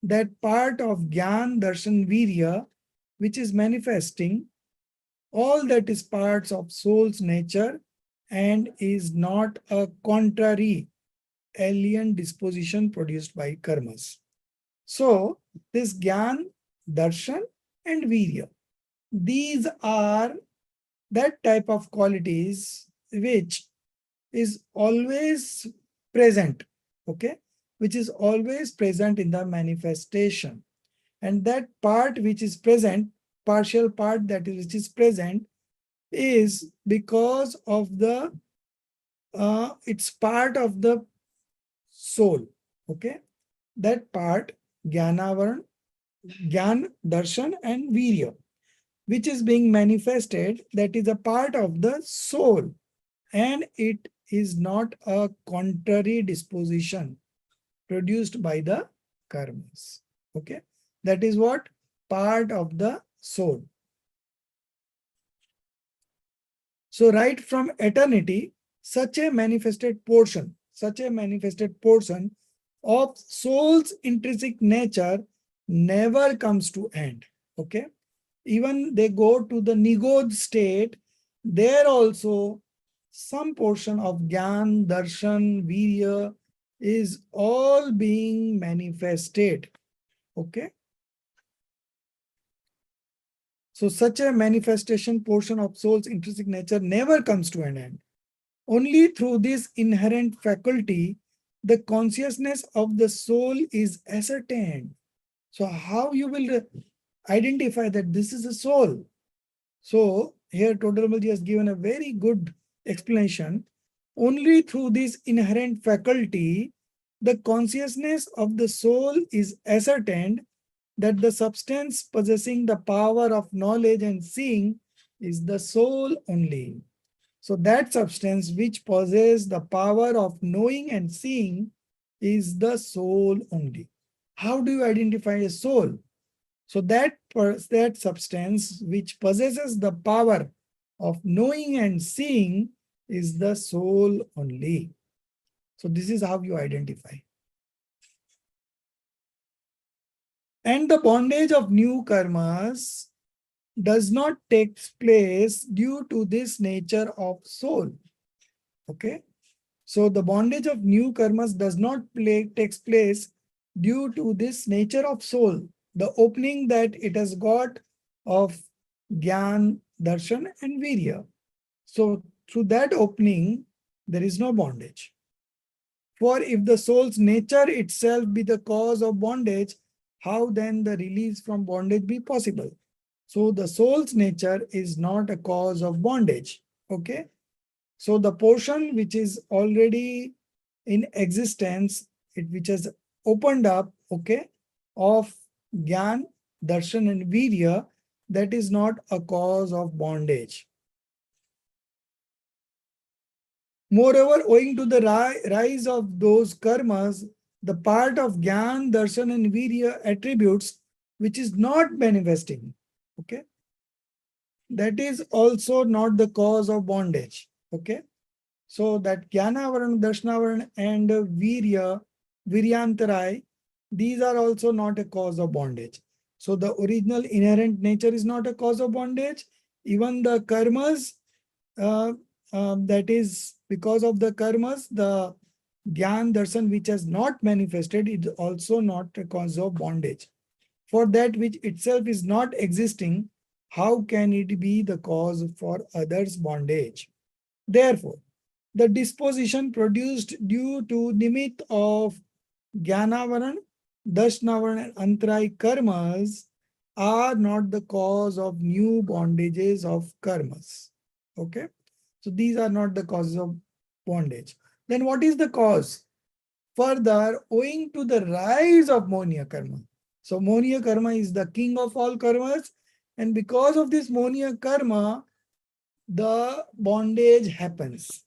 that part of Gyan, Darshan, Virya, which is manifesting, all that is parts of soul's nature and is not a contrary alien disposition produced by karmas. So this Gyan, Darshan, and Virya, these are that type of qualities which is always present, okay, which is always present in the manifestation. And that part which is present, partial part that is which is present, is because of the it's part of the soul, okay. That part, Jnanavaran, Jnana, Darshan and Virya, which is being manifested, that is a part of the soul, and it is not a contrary disposition produced by the karmas, okay. That is what? Part of the soul. So right from eternity, such a manifested portion of soul's intrinsic nature never comes to end, okay. Even they go to the nigod state, there also some portion of Gyan, Darshan, Virya is all being manifested, okay. So such a manifestation portion of soul's intrinsic nature never comes to an end. Only through this inherent faculty, the consciousness of the soul is ascertained. So how you will identify that this is a soul? So here Todarmaji has given a very good explanation. Only through this inherent faculty, the consciousness of the soul is ascertained that the substance possessing the power of knowledge and seeing is the soul only. So that substance which possesses the power of knowing and seeing is the soul only. How do you identify a soul? So that substance which possesses the power of knowing and seeing is the soul only. So this is how you identify. And the bondage of new karmas does not take place due to this nature of soul. Okay. So the bondage of new karmas does not takes place due to this nature of soul, the opening that it has got of Gyan, Darshan and Virya. So through that opening, there is no bondage. For if the soul's nature itself be the cause of bondage, how then the release from bondage be possible? So the soul's nature is not a cause of bondage. Okay. So the portion which is already in existence, which has opened up, okay, of Gyan, Darshan and Virya, that is not a cause of bondage. Moreover, owing to the rise of those karmas, the part of Gyan, Darshan and Virya attributes which is not manifesting, okay, that is also not the cause of bondage, okay. So that Jnanavaran, Darshanavaran and Viryantarai, these are also not a cause of bondage. So the original inherent nature is not a cause of bondage. Even the karmas, that is because of the karmas, the Gyan Darshan which has not manifested is also not a cause of bondage. For that which itself is not existing, how can it be the cause for others' bondage? Therefore, the disposition produced due to nimit of Jnanavaran, Dashnavaran and Antrai karmas are not the cause of new bondages of karmas. Okay. So these are not the causes of bondage. Then what is the cause? Further, owing to the rise of Monia karma. So Monia karma is the king of all karmas. And because of this Monia karma, the bondage happens.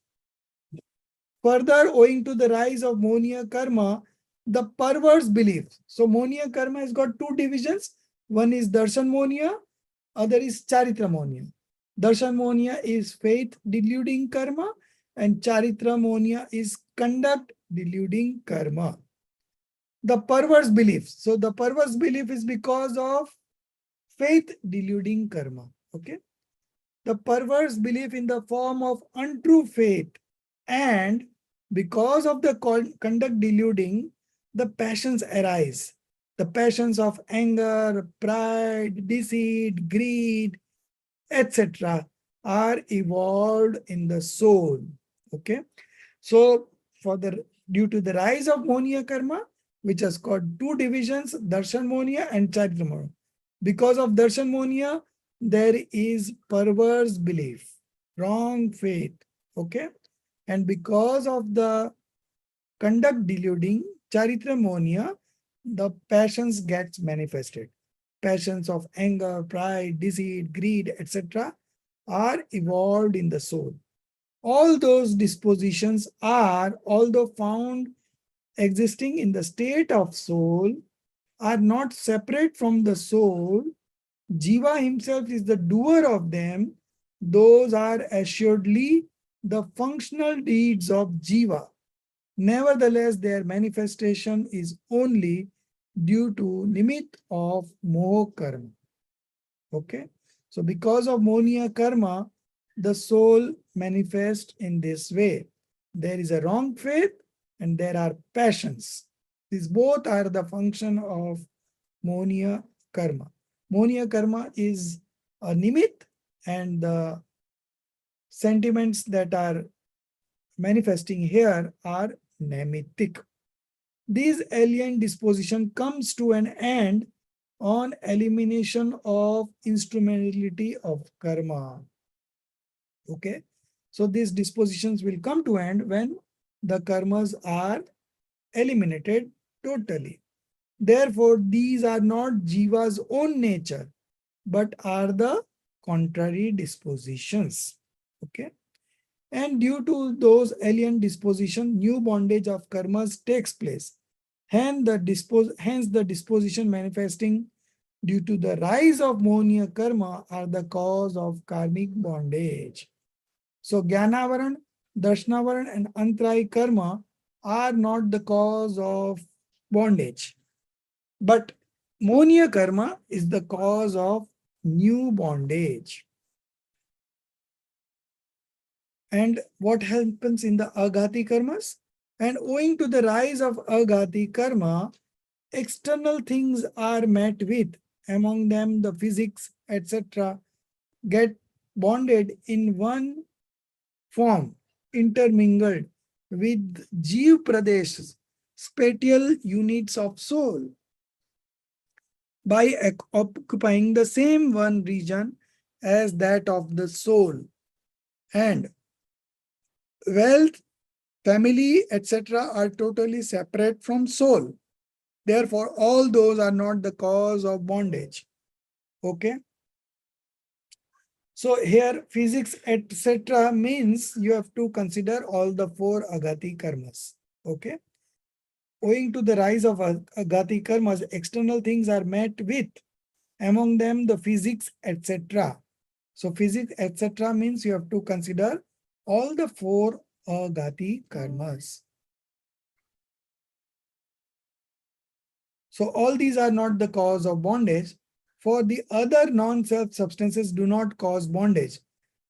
Further, owing to the rise of Monia karma, the perverse belief. So Monia karma has got two divisions. One is Darshan Monia, other is Charitra Monia. Darshan Monia is faith deluding karma and Charitra Monia is conduct deluding karma. The perverse belief. So the perverse belief is because of faith deluding karma. Okay. The perverse belief in the form of untrue faith, and because of the conduct deluding, the passions arise. The passions of anger, pride, deceit, greed, etc. are evolved in the soul. Okay. So due to the rise of Monia karma, which has got two divisions, Darshan Monia and Charitra Monia. Because of Darshan Monia, there is perverse belief, wrong faith. Okay. And because of the conduct deluding Charitra Monia, the passions gets manifested. Passions of anger, pride, deceit, greed, etc. are evolved in the soul. All those dispositions are, although found existing in the state of soul, are not separate from the soul. Jiva himself is the doer of them. Those are assuredly the functional deeds of Jiva. Nevertheless, their manifestation is only due to nimit of moha karma. Okay. So because of monia karma, the soul manifests in this way. There is a wrong faith and there are passions. These both are the function of monia karma. Monia karma is a nimit, and the sentiments that are manifesting here are nemitic. This alien disposition comes to an end on elimination of instrumentality of karma. Okay. So these dispositions will come to end when the karmas are eliminated totally. Therefore, these are not Jiva's own nature, but are the contrary dispositions. Okay. And due to those alien disposition, new bondage of karmas takes place. Hence the disposition manifesting due to the rise of monia karma are the cause of karmic bondage. So Jnanavaran, Darshanavaran and Antrai karma are not the cause of bondage. But monia karma is the cause of new bondage. And what happens in the aghati karmas? And owing to the rise of aghati karma, external things are met with, among them the physics, etc., get bonded in one form, intermingled with Jeev Pradeshs, spatial units of soul, by occupying the same one region as that of the soul. And wealth, family, etc. are totally separate from soul. Therefore, all those are not the cause of bondage. Okay. So here physics, etc. means you have to consider all the four aghati karmas. Okay. Owing to the rise of aghati karmas, external things are met with, among them the physics, etc. So physics, etc. means you have to consider all the four aghati karmas. So all these are not the cause of bondage, for the other non-self substances do not cause bondage.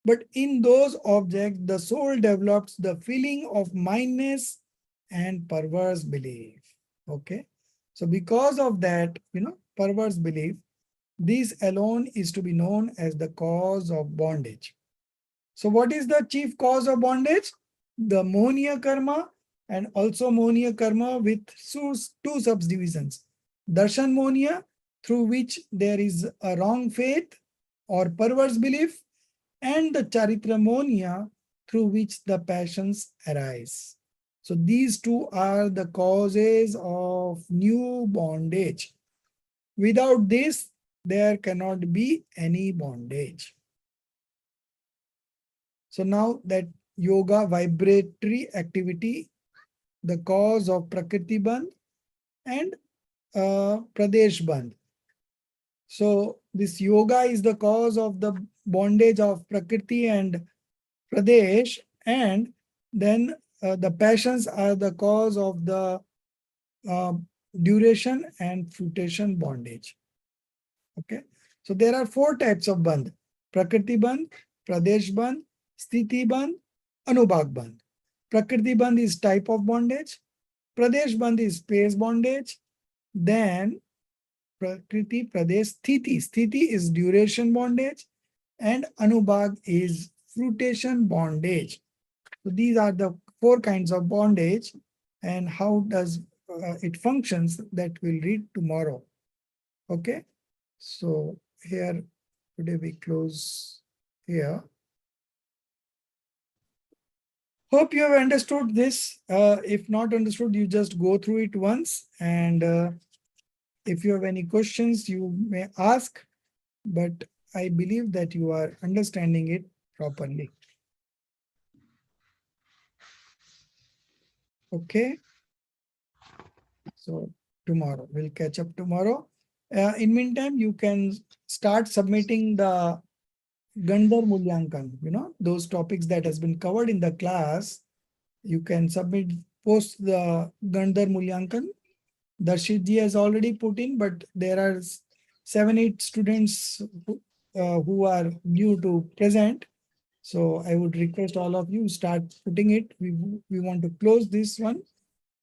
But in those objects, the soul develops the feeling of mindness and perverse belief. Okay. So because of that, perverse belief, this alone is to be known as the cause of bondage. So what is the chief cause of bondage? The monia karma, and also monia karma with two subdivisions. Darshan monia, through which there is a wrong faith or perverse belief, and the charitra monia, through which the passions arise. So these two are the causes of new bondage. Without this, there cannot be any bondage. So now that yoga vibratory activity, the cause of Prakriti Bandh and Pradesh Bandh. So this yoga is the cause of the bondage of Prakriti and Pradesh, and then the passions are the cause of the duration and fruition bondage. Okay. So there are four types of bandh: Prakriti Bandh, Pradesh Bandh, Sthiti Bandh, Anubhag Bandh. Prakriti Bandh is type of bondage. Pradesh Bandh is space bondage. Then Prakriti, Pradesh, Sthiti. Sthiti is duration bondage. And Anubhag is fruition bondage. So these are the four kinds of bondage and how does it functions, that we'll read tomorrow. Okay, so here today we close here. Hope you have understood this. If not understood, you just go through it once, and if you have any questions, you may ask, but I believe that you are understanding it properly. Okay. So tomorrow, we'll catch up tomorrow. In meantime, you can start submitting the Gandhar Mulyankan, those topics that has been covered in the class. You can post the Gandhar Mulyankan. Darshit ji has already put in, but there are 7-8 students who are due to present. So I would request all of you start putting it. We want to close this one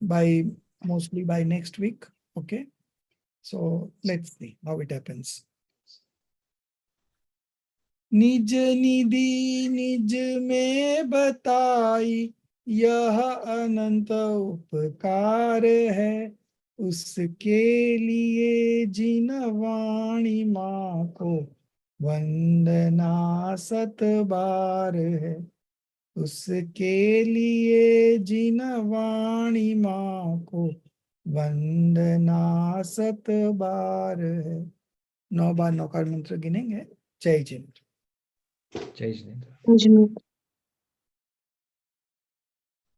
mostly by next week. Okay. So let's see how it happens. निज निधि निज में बताई, यह अनंत उपकार है, उसके लिए जिन वाणी माँ को वंदना 7 बार है, उसके लिए जिन वाणी माँ को वंदना 7 बार है। 9 बार नौकार मंत्र गिनेंगे। जय जिनेंद्र। जय जिनेंद्र। Jai Hind.